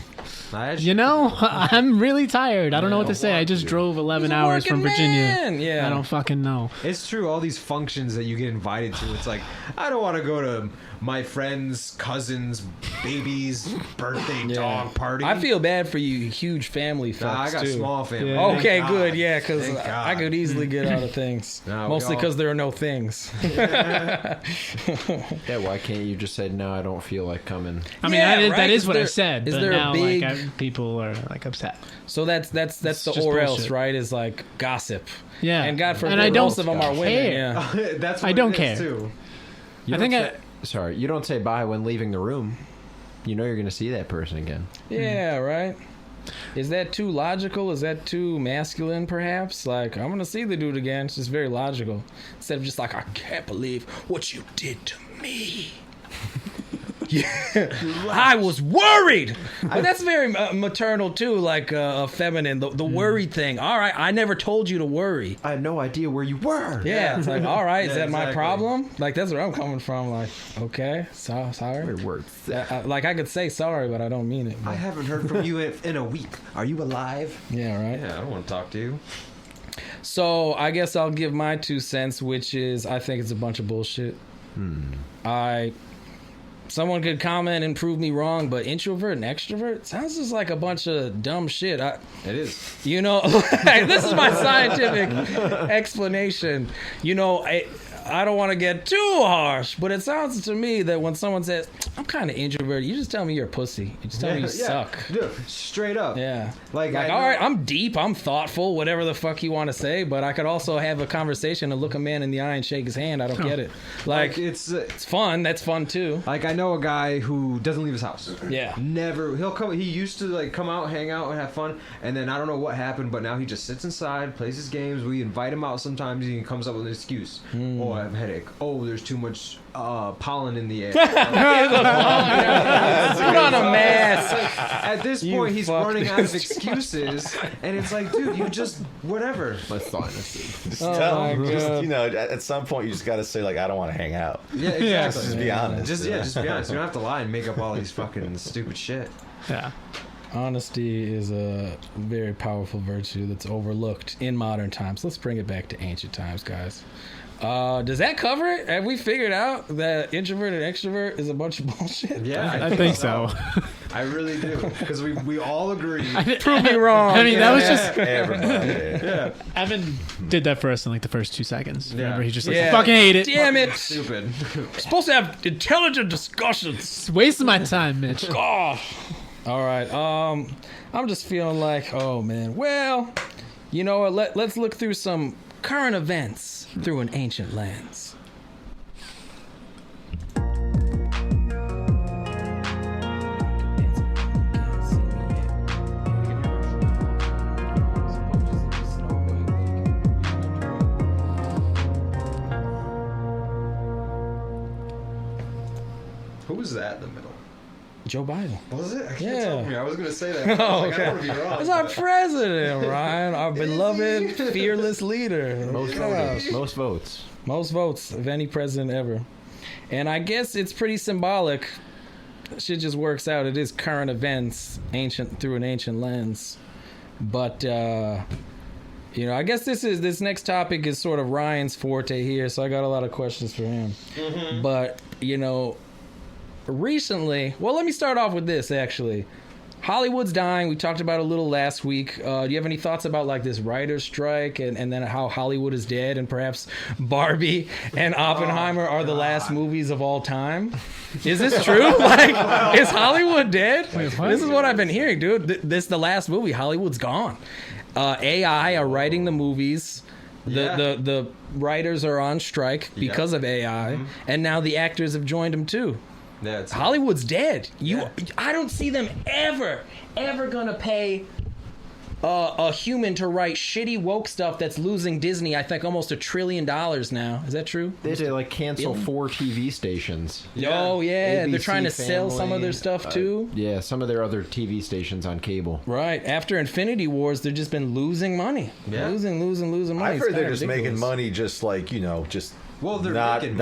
Speaker 4: you know, I'm really tired. I don't know what to say. I just drove 11
Speaker 1: He's a
Speaker 4: hours from
Speaker 1: working
Speaker 4: Virginia.
Speaker 1: man. Yeah.
Speaker 4: I don't fucking know.
Speaker 3: It's true. All these functions that you get invited to, it's like, I don't want to go to my friend's cousin's baby's birthday dog party.
Speaker 1: I feel bad for you, huge family fucks
Speaker 3: Nah, I got
Speaker 1: too.
Speaker 3: small family.
Speaker 4: Yeah.
Speaker 3: Thank
Speaker 1: Okay,
Speaker 3: God.
Speaker 1: good. Yeah, because
Speaker 3: Thank
Speaker 1: I
Speaker 3: God.
Speaker 1: could easily get out of things.
Speaker 3: No, we
Speaker 1: Mostly
Speaker 3: all-
Speaker 1: because there are no things.
Speaker 5: Yeah, why can't you just say, no, I don't feel like coming?
Speaker 4: I mean,
Speaker 1: Yeah,
Speaker 4: that
Speaker 1: right?
Speaker 4: is
Speaker 1: Is
Speaker 4: what I
Speaker 1: there-
Speaker 4: said.
Speaker 1: is
Speaker 4: But
Speaker 1: there a
Speaker 4: now,
Speaker 1: big-
Speaker 4: like, people are like upset.
Speaker 1: So that's the
Speaker 4: just
Speaker 1: or else,
Speaker 4: bullshit.
Speaker 1: right? Is like gossip.
Speaker 4: Yeah,
Speaker 1: And God forbid,
Speaker 4: and I don't
Speaker 1: most of them are women.
Speaker 4: care.
Speaker 1: Yeah.
Speaker 3: That's
Speaker 4: I
Speaker 3: what
Speaker 4: don't
Speaker 3: it is,
Speaker 4: care.
Speaker 3: too.
Speaker 5: You
Speaker 4: I
Speaker 5: don't
Speaker 4: think
Speaker 5: say, you don't say bye when leaving the room. You know you're going to see that person again.
Speaker 1: Yeah, right. Is that too logical? Is that too masculine, perhaps? Like, I'm gonna see the dude again. It's just very logical. Instead of just like, I can't believe what you did to me. Yeah, I was worried. But that's very maternal too, like feminine. The worried thing. All right, I never told you to worry.
Speaker 5: I had no idea where you were.
Speaker 1: Yeah, it's like, all right, is
Speaker 3: Yeah,
Speaker 1: that my
Speaker 3: exactly.
Speaker 1: problem? Like, that's where I'm coming from. Like, okay, sorry.
Speaker 5: Weird words.
Speaker 1: Like, I could say sorry, but I don't mean it.
Speaker 3: I haven't heard from you in a week. Are you alive?
Speaker 1: Yeah, right.
Speaker 3: Yeah, I don't want to talk to you.
Speaker 1: So I guess I'll give my 2 cents, which is I think it's a bunch of bullshit. Someone could comment and prove me wrong, but introvert and extrovert sounds just like a bunch of dumb shit.
Speaker 3: It is.
Speaker 1: You know, this is my scientific explanation. You know, I don't want to get too harsh, but it sounds to me that when someone says, I'm kind of introverted, you just tell me you're a pussy. You just tell me you suck.
Speaker 3: Dude, straight up.
Speaker 1: Yeah.
Speaker 3: Like,
Speaker 1: Like,
Speaker 3: I
Speaker 1: all
Speaker 3: know-
Speaker 1: right, I'm deep, I'm thoughtful, whatever the fuck you want to say, but I could also have a conversation and look a man in the eye and shake his hand. I don't get it. Like,
Speaker 3: it's
Speaker 1: it's fun. That's fun too.
Speaker 3: like I know a guy who doesn't leave his house.
Speaker 1: Yeah.
Speaker 3: Never. He'll come. He used to like come out, hang out, and have fun. And then I don't know what happened, but now he just sits inside, plays his games. We invite him out sometimes, and he comes up with an excuse. Or I have a headache. Oh, there's too much pollen in the air.
Speaker 1: Put on a mask.
Speaker 3: At this
Speaker 1: You
Speaker 3: point, he's
Speaker 1: fuck
Speaker 3: running out of
Speaker 1: this
Speaker 3: excuses, and it's like, dude, you just whatever.
Speaker 5: Let's honestly.
Speaker 2: Just
Speaker 1: Oh
Speaker 2: tell
Speaker 1: my
Speaker 2: them, just,
Speaker 1: God.
Speaker 2: you know, at some point you just got to say like, I don't want to hang out.
Speaker 3: Yeah, exactly.
Speaker 2: Just be honest.
Speaker 3: Just be honest. You don't have to lie and make up all these fucking stupid shit.
Speaker 4: Yeah.
Speaker 1: Honesty is a very powerful virtue that's overlooked in modern times. Let's bring it back to ancient times, guys. Does that cover it? Have we figured out that introvert and extrovert is a bunch of bullshit?
Speaker 3: Yeah,
Speaker 4: I think so.
Speaker 3: I really do, because we all agree.
Speaker 1: Prove me wrong.
Speaker 4: I mean, that was just
Speaker 2: Everybody.
Speaker 3: Yeah,
Speaker 4: Evan did that for us in like the first 2 seconds.
Speaker 3: Yeah.
Speaker 4: Remember, he's just like,
Speaker 1: Yeah.
Speaker 4: fucking hate it.
Speaker 1: Damn it.
Speaker 3: stupid.
Speaker 1: We're supposed to have intelligent discussions.
Speaker 4: It's wasting my time, Mitch.
Speaker 1: Gosh. All right. I'm just feeling like, oh man. Well, you know what? Let's look through some current events through an ancient lens.
Speaker 3: Who was that in the middle?
Speaker 1: Joe Biden.
Speaker 3: Was it? I can't
Speaker 1: Yeah.
Speaker 3: tell me. I was gonna say that.
Speaker 1: Oh,
Speaker 3: I
Speaker 1: okay.
Speaker 3: don't want to be wrong.
Speaker 1: That's our president, Ryan. Our beloved, fearless leader.
Speaker 5: Most votes. Most votes.
Speaker 1: Most votes of any president ever. And I guess it's pretty symbolic. Shit just works out. It is current events, ancient through an ancient lens. But you know, I guess this next topic is sort of Ryan's forte here, so I got a lot of questions for him.
Speaker 3: Mm-hmm.
Speaker 1: But, you know, recently, well, let me start off with this actually. Hollywood's dying. We talked about it a little last week. Do you have any thoughts about like this writer's strike and then how Hollywood is dead and perhaps Barbie and Oppenheimer are the last movies of all time? Is this true? Like, is Hollywood dead?
Speaker 4: what?
Speaker 1: This is what I've been hearing, dude. This the last movie. Hollywood's gone. AI are writing the movies. The writers are on strike because of AI, and now the actors have joined them too.
Speaker 3: Yeah, it's
Speaker 1: Hollywood's dead.
Speaker 3: Yeah.
Speaker 1: I don't see them ever gonna pay a human to write shitty woke stuff that's losing Disney. I think almost $1 trillion now. Is that true?
Speaker 5: They had to like cancel 4 TV stations.
Speaker 1: Oh yeah, they're
Speaker 5: ABC
Speaker 1: trying to sell some of their
Speaker 5: Family,
Speaker 1: stuff too.
Speaker 5: Yeah, some of their other TV stations on cable.
Speaker 1: Right after Infinity Wars, they've just been losing money.
Speaker 3: Yeah.
Speaker 1: Losing money.
Speaker 2: I've
Speaker 1: It's
Speaker 2: heard they're
Speaker 1: kinda
Speaker 2: just
Speaker 1: ridiculous.
Speaker 2: making money, just like, you know, just
Speaker 3: Well, they're
Speaker 2: not
Speaker 3: making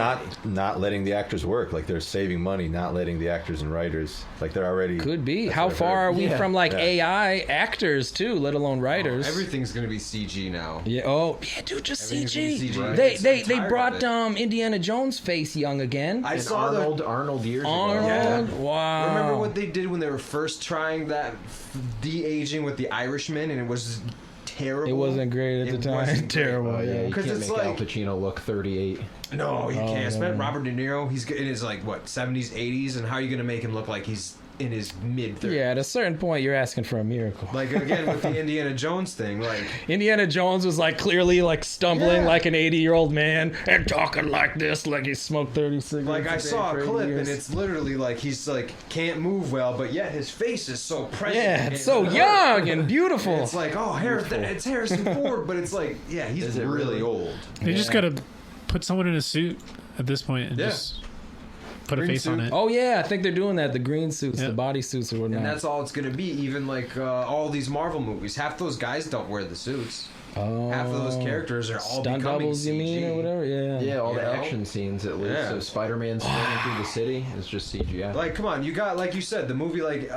Speaker 2: not letting the actors work. Like they're saving money, not letting the actors and writers. Like they're already
Speaker 1: Could be.
Speaker 2: that's
Speaker 1: How
Speaker 2: what I've
Speaker 1: far
Speaker 2: heard.
Speaker 1: are we
Speaker 5: Yeah.
Speaker 1: from like
Speaker 2: Yeah.
Speaker 1: AI actors too, let alone writers?
Speaker 3: everything's gonna be CG now.
Speaker 1: Yeah. Oh, yeah, dude, just
Speaker 3: Everything's
Speaker 1: CG.
Speaker 3: gonna be CG.
Speaker 1: They
Speaker 3: Right.
Speaker 1: they
Speaker 3: I'm
Speaker 1: they
Speaker 3: tired
Speaker 1: brought
Speaker 3: of it.
Speaker 1: Indiana Jones face young again.
Speaker 3: I
Speaker 5: And
Speaker 3: saw
Speaker 5: Arnold years
Speaker 1: Arnold.
Speaker 5: ago.
Speaker 3: Yeah.
Speaker 1: Wow.
Speaker 3: Remember what they did when they were first trying that de-aging with the Irishman, and it was terrible.
Speaker 1: It wasn't great at
Speaker 3: It
Speaker 1: the time.
Speaker 3: wasn't great.
Speaker 1: Terrible.
Speaker 5: Oh, yeah,
Speaker 1: Yeah.
Speaker 5: you
Speaker 3: 'Cause
Speaker 5: can't
Speaker 3: it's
Speaker 5: make Al
Speaker 3: like-
Speaker 5: Pacino look 38.
Speaker 3: No, you can't. It's
Speaker 1: man.
Speaker 3: Robert De Niro. He's in his like what 70s, 80s, and how are you gonna make him look like he's in his mid 30s?
Speaker 1: Yeah, at a certain point, you're asking for a miracle.
Speaker 3: Like again with the Indiana Jones thing, like
Speaker 1: Indiana Jones was like clearly like stumbling
Speaker 3: Yeah.
Speaker 1: like an 80-year-old man and talking like this, like he smoked 30 cigarettes.
Speaker 3: like I
Speaker 1: day
Speaker 3: saw
Speaker 1: for
Speaker 3: a
Speaker 1: 80
Speaker 3: clip,
Speaker 1: years.
Speaker 3: and it's literally like he's like can't move well, but yet his face is so present.
Speaker 1: yeah,
Speaker 3: and
Speaker 1: it's so young and beautiful.
Speaker 3: It's like it's Harrison Ford, but it's like he's
Speaker 5: Is it
Speaker 3: really
Speaker 5: really?
Speaker 3: old.
Speaker 4: They just
Speaker 1: Yeah.
Speaker 4: gotta put someone in a suit at this point and
Speaker 3: Yeah.
Speaker 4: just put a
Speaker 3: Green
Speaker 4: face on
Speaker 3: suit.
Speaker 4: it.
Speaker 1: Oh yeah, I think they're doing that. The green suits,
Speaker 4: Yeah.
Speaker 1: the body suits, or whatnot.
Speaker 3: And that's all it's gonna be. Even like all these Marvel movies, half those guys don't wear the suits.
Speaker 1: oh,
Speaker 3: Half of those characters are all
Speaker 1: stunt
Speaker 3: becoming
Speaker 1: doubles. You mean
Speaker 3: CG.
Speaker 1: or whatever? Yeah.
Speaker 5: Yeah, all
Speaker 3: You
Speaker 5: the
Speaker 3: know?
Speaker 5: action scenes at least.
Speaker 3: Yeah.
Speaker 5: So Spider-Man's running through the city is just CGI.
Speaker 3: Like, come on, you got like you said, the movie like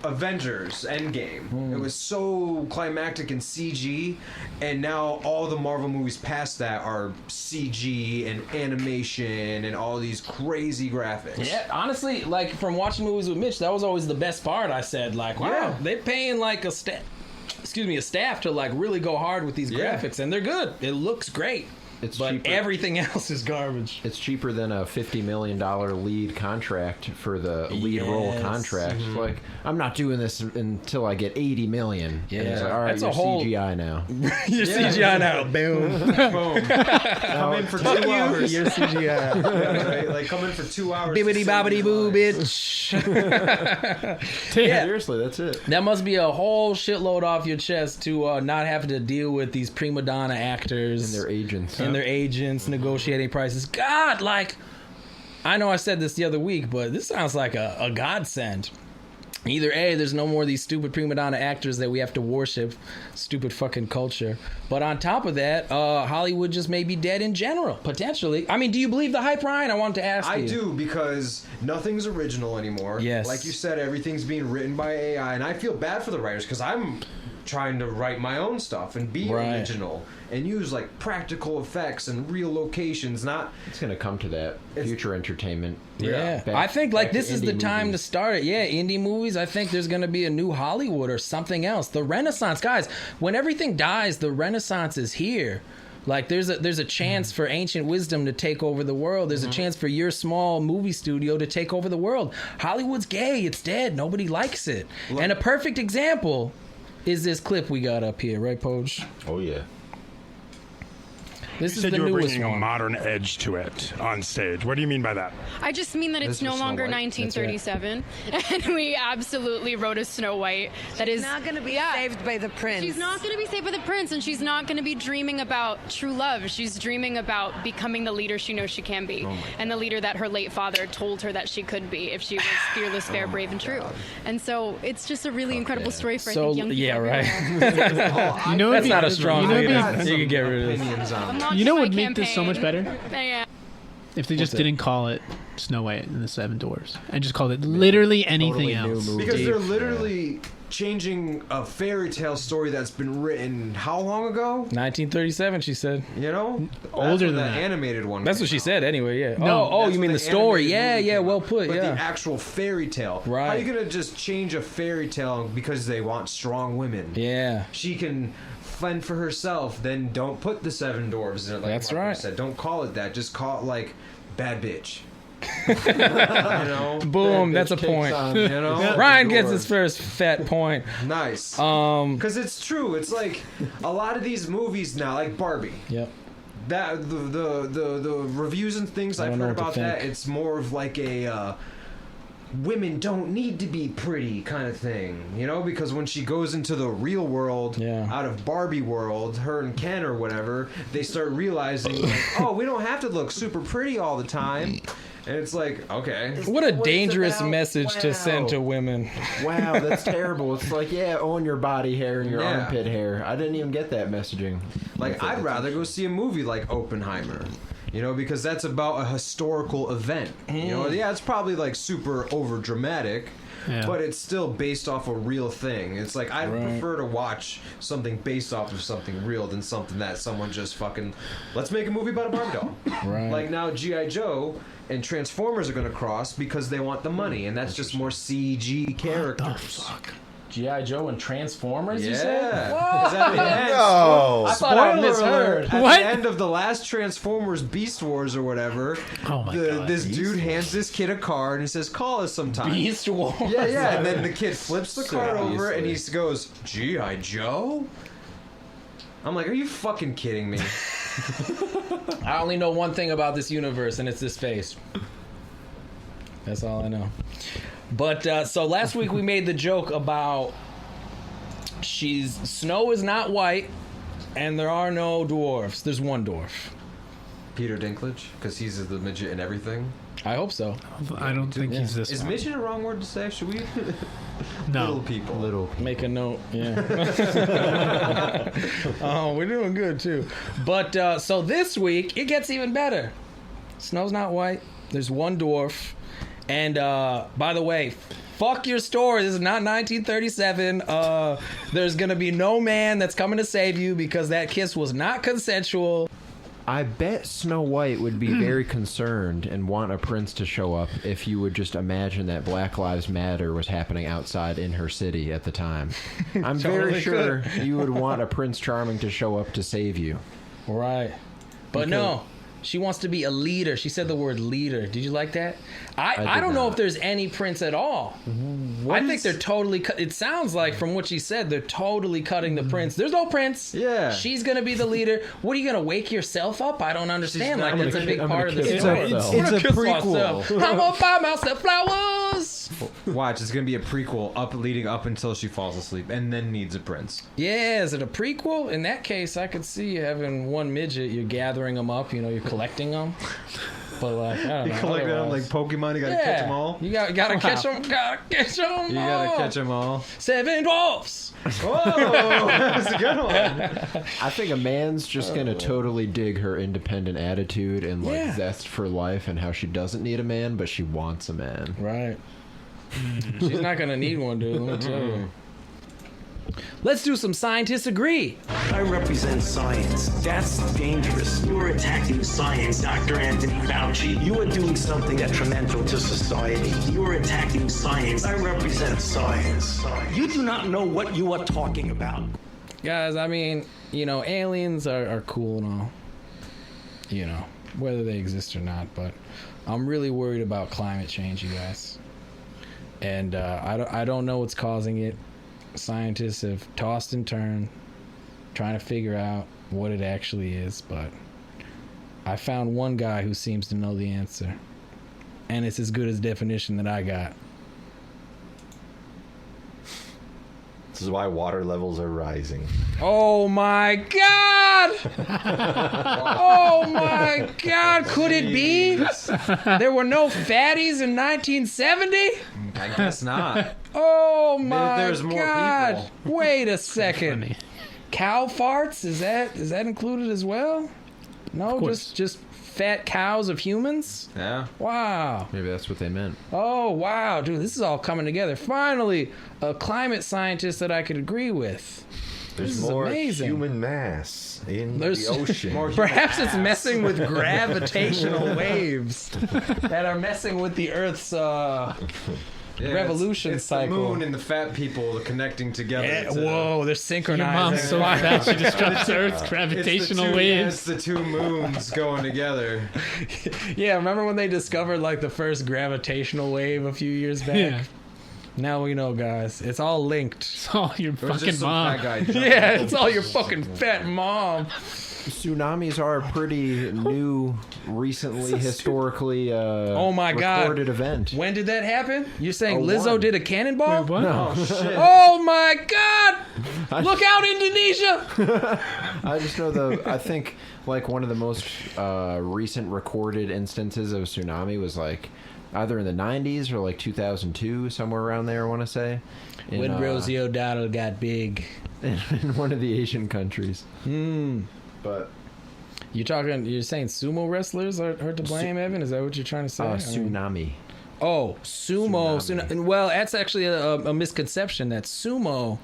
Speaker 3: Avengers Endgame. It was so climactic and CG, and now all the Marvel movies past that are CG and animation and all these crazy graphics.
Speaker 1: Yeah, honestly, like from watching movies with Mitch, that was always the best part. I said, like, wow,
Speaker 3: Yeah.
Speaker 1: they're paying like a staff to like really go hard with these
Speaker 3: Yeah.
Speaker 1: graphics, and they're good. It looks great,
Speaker 5: It's
Speaker 1: but
Speaker 5: cheaper.
Speaker 1: everything else is garbage.
Speaker 5: It's cheaper than a $50 million lead contract for the lead role
Speaker 1: Yes.
Speaker 5: contract.
Speaker 3: Mm-hmm.
Speaker 5: Like, I'm not doing this until I get $80 million.
Speaker 1: Yeah.
Speaker 5: And it's like, all right,
Speaker 1: That's a
Speaker 5: you're
Speaker 1: whole-
Speaker 5: CGI now.
Speaker 1: You're CGI now, boom.
Speaker 3: Boom. Come in for 2 hours.
Speaker 1: You're CGI.
Speaker 3: Yeah, right? Like come in for 2 hours. to
Speaker 1: Bibbidi
Speaker 3: save
Speaker 1: bobbidi
Speaker 3: your
Speaker 1: boo,
Speaker 3: life.
Speaker 1: bitch.
Speaker 4: Yeah.
Speaker 5: Seriously, that's it.
Speaker 1: That must be a whole shitload off your chest to not have to deal with these prima donna actors
Speaker 5: And their agents.
Speaker 1: and and their agents negotiating prices. God, like, I know I said this the other week, but this sounds like a godsend. Either A, there's no more of these stupid prima donna actors that we have to worship, stupid fucking culture. But on top of that, Hollywood just may be dead in general, potentially. I mean, do you believe the hype, Ryan? I wanted to ask you.
Speaker 3: I do, because nothing's original anymore.
Speaker 1: Yes.
Speaker 3: Like you said, everything's being written by AI, and I feel bad for the writers, because I'm trying to write my own stuff and be original and use like practical effects and real locations. It's
Speaker 5: gonna come to that future entertainment.
Speaker 1: I think like this is the time
Speaker 5: movies.
Speaker 1: to start it. Indie movies. I think there's gonna be a new Hollywood or something else. The Renaissance, guys. When everything dies, the Renaissance is here. Like there's a chance for ancient wisdom to take over the world. There's a chance for your small movie studio to take over the world. Hollywood's gay. It's dead. Nobody likes it. And a perfect example is this clip we got up here, right, Poge?
Speaker 2: Oh yeah.
Speaker 1: This
Speaker 6: You
Speaker 1: is
Speaker 6: said
Speaker 1: the
Speaker 6: you were
Speaker 1: newest
Speaker 6: bringing a
Speaker 1: one.
Speaker 6: modern edge to it on stage. What do you mean by that?
Speaker 7: I just mean that it's no longer 1937, and we absolutely wrote a Snow White that is
Speaker 8: not going to be saved by the prince.
Speaker 7: She's not going to be saved by the prince, and she's not going to be dreaming about true love. She's dreaming about becoming the leader she knows she can be, and the leader that her late father told her that she could be if she was fearless, fair, brave, and true. And so it's just a really incredible story for I think young people.
Speaker 1: Right.
Speaker 4: You know,
Speaker 1: that's not a strong leader.
Speaker 3: got
Speaker 1: You can get rid of
Speaker 3: opinions on it.
Speaker 4: You know what would make this so much better?
Speaker 7: Yeah.
Speaker 4: If they just didn't call it Snow White and the Seven Dwarfs and just called it literally anything else.
Speaker 3: Because they're literally changing a fairy tale story that's been written how long ago?
Speaker 1: 1937, she said.
Speaker 3: You know?
Speaker 4: Older than
Speaker 3: that
Speaker 4: that.
Speaker 3: animated one.
Speaker 1: That's what she said anyway, yeah.
Speaker 4: No,
Speaker 1: oh,
Speaker 3: That's
Speaker 1: you
Speaker 3: when
Speaker 1: mean the
Speaker 3: the
Speaker 1: story.
Speaker 3: animated movie came
Speaker 1: Well
Speaker 3: out.
Speaker 1: put,
Speaker 3: But
Speaker 1: yeah.
Speaker 3: the actual fairy tale.
Speaker 1: Right.
Speaker 3: How are you going to just change a fairy tale because they want strong women?
Speaker 1: Yeah.
Speaker 3: She can fend for herself, then don't put the seven dwarves in it. Like
Speaker 1: That's
Speaker 3: Marco
Speaker 1: right.
Speaker 3: said. Don't call it that. Just call it like bad bitch. You know?
Speaker 1: Boom, that's a point.
Speaker 3: You know?
Speaker 1: Ryan gets his first fat point.
Speaker 3: Nice. Because it's true. It's like a lot of these movies now, like Barbie.
Speaker 1: Yep.
Speaker 3: That the reviews and things
Speaker 1: I
Speaker 3: I've
Speaker 1: don't know
Speaker 3: heard
Speaker 1: what to
Speaker 3: about that,
Speaker 1: think.
Speaker 3: it's more of like a women don't need to be pretty kind of thing, you know, because when she goes into the real world, out of Barbie world, her and Ken or whatever, they start realizing, like, oh, we don't have to look super pretty all the time. And it's like, okay.
Speaker 1: What a dangerous message to send to women.
Speaker 5: Wow, that's terrible. It's like, own your body hair and your armpit hair. I didn't even get that messaging.
Speaker 3: Like, I'd rather go see a movie like Oppenheimer. You know, because that's about a historical event. You know, it's probably like super over dramatic, but it's still based off a real thing. It's like I'd prefer to watch something based off of something real than something that someone just fucking let's make a movie about a Barbie doll.
Speaker 1: Right.
Speaker 3: Like now G.I. Joe and Transformers are gonna cross because they want the money, and that's just more CG characters.
Speaker 4: What the fuck?
Speaker 1: G.I. Joe and Transformers, you said?
Speaker 3: Yeah.
Speaker 1: Whoa.
Speaker 3: 'Cause at the end,
Speaker 2: No.
Speaker 1: I thought I
Speaker 3: Spoiler
Speaker 1: misheard.
Speaker 3: alert, at
Speaker 4: What?
Speaker 3: the end of the last Transformers Beast Wars or whatever,
Speaker 4: Oh my God.
Speaker 3: this dude hands this kid a card and he says, call us sometime.
Speaker 1: Beast Wars.
Speaker 3: Yeah, and then the kid flips the card over and he
Speaker 2: Seriously.
Speaker 3: goes, G.I. Joe? I'm like, are you fucking kidding me?
Speaker 1: I only know one thing about this universe, and it's this face. That's all I know. But so last week we made the joke about snow is not white, and there are no dwarfs. There's one dwarf.
Speaker 3: Peter Dinklage? Because he's the midget and everything.
Speaker 1: I hope so.
Speaker 4: I don't think he's this
Speaker 3: Is
Speaker 4: one.
Speaker 3: midget a wrong word to say? Should we?
Speaker 4: No.
Speaker 3: Little people.
Speaker 1: Make a note. Yeah. Oh, we're doing good too. But so this week it gets even better. Snow's not white. There's one dwarf. And by the way, fuck your story. This is not 1937. There's gonna be no man that's coming to save you because that kiss was not consensual.
Speaker 5: I bet Snow White would be very concerned and want a prince to show up if you would just imagine that Black Lives Matter was happening outside in her city at the time. I'm very sure you would want a Prince Charming to show up to save you.
Speaker 1: Right. But no, she wants to be a leader. She said the word leader. Did you like that? I don't know if there's any prince at all. I think they're totally it sounds like from what she said, they're totally cutting the prince. There's no prince.
Speaker 3: Yeah.
Speaker 1: She's going to be the leader. What are you going to wake yourself up? I don't understand.
Speaker 3: not
Speaker 1: Like, that's a big part of the
Speaker 5: kiss
Speaker 1: story.
Speaker 5: myself.
Speaker 3: It's a
Speaker 1: I'm gonna kiss
Speaker 3: prequel.
Speaker 1: myself. I'm going to buy myself flowers.
Speaker 3: Watch, it's gonna be a prequel leading up until she falls asleep, and then needs a prince.
Speaker 1: Yeah, is it a prequel? In that case, I could see you having one midget. You're gathering them up. You're collecting them. But like, I don't know.
Speaker 3: You collect them like Pokemon. You gotta catch them all.
Speaker 1: You gotta catch them. Gotta catch them.
Speaker 3: You gotta catch them all.
Speaker 1: 7 dwarfs.
Speaker 3: Whoa, that's a good one.
Speaker 5: I think a man's just gonna totally dig her independent attitude and like zest for life and how she doesn't need a man, but she wants a man.
Speaker 1: Right. She's not gonna need one, dude. Let me tell you. Let's do some scientists agree.
Speaker 9: I represent science. That's dangerous. You're attacking science, Dr. Anthony Fauci. You are doing something detrimental to society. You're attacking science. I represent science. You do not know what you are talking about.
Speaker 1: Guys, I mean, aliens are cool and all. Whether they exist or not, but I'm really worried about climate change, you guys. And I don't know what's causing it. Scientists have tossed and turned trying to figure out what it actually is, but I found one guy who seems to know the answer, and it's as good as definition that I got.
Speaker 2: This is why water levels are rising.
Speaker 1: Oh my god! Oh my god, could it be? There were no fatties in 1970?
Speaker 3: I guess not.
Speaker 1: Oh my
Speaker 3: There's more
Speaker 1: god!
Speaker 3: people.
Speaker 1: Wait a second. Cow farts? Is that included as well? No, just fat cows of humans?
Speaker 3: Yeah.
Speaker 1: Wow.
Speaker 5: Maybe that's what they meant.
Speaker 1: Oh wow, dude, this is all coming together. Finally, a climate scientist that I could agree with.
Speaker 2: There's
Speaker 1: This is
Speaker 2: more
Speaker 1: amazing.
Speaker 2: human mass in the ocean.
Speaker 1: Perhaps it's messing with gravitational waves that are messing with the Earth's revolution
Speaker 3: it's
Speaker 1: cycle.
Speaker 3: The moon and the fat people connecting together.
Speaker 1: Yeah, whoa, they're synchronized.
Speaker 4: Your mom's so fat she disrupts Earth's gravitational waves.
Speaker 3: It's the two moons going together.
Speaker 1: Yeah, remember when they discovered like the first gravitational wave a few years back?
Speaker 4: Yeah.
Speaker 1: Now we know, guys. It's all linked.
Speaker 4: It's all your
Speaker 3: Or is
Speaker 4: fucking
Speaker 3: this some
Speaker 4: mom.
Speaker 3: fat guy jumping
Speaker 1: Yeah,
Speaker 3: over
Speaker 1: it's all your fucking fat mom.
Speaker 5: Tsunamis are a pretty new, recently, historically
Speaker 1: Oh my God.
Speaker 5: recorded event.
Speaker 1: When did that happen? You're saying
Speaker 5: Oh,
Speaker 1: Lizzo
Speaker 5: one.
Speaker 1: did a cannonball?
Speaker 4: Wait, what?
Speaker 5: No,
Speaker 1: Oh my God! Look out, Indonesia!
Speaker 5: I just know I think like one of the most recent recorded instances of a tsunami was like either in the 90s or like 2002, somewhere around there, I want to say.
Speaker 1: When Rosie O'Donnell got big.
Speaker 5: In one of the Asian countries. But
Speaker 1: You're saying sumo wrestlers are to blame, Evan? Is that what you're trying to say?
Speaker 5: tsunami.
Speaker 1: Oh, sumo.
Speaker 5: Tsunami.
Speaker 1: Well, that's actually a misconception that sumo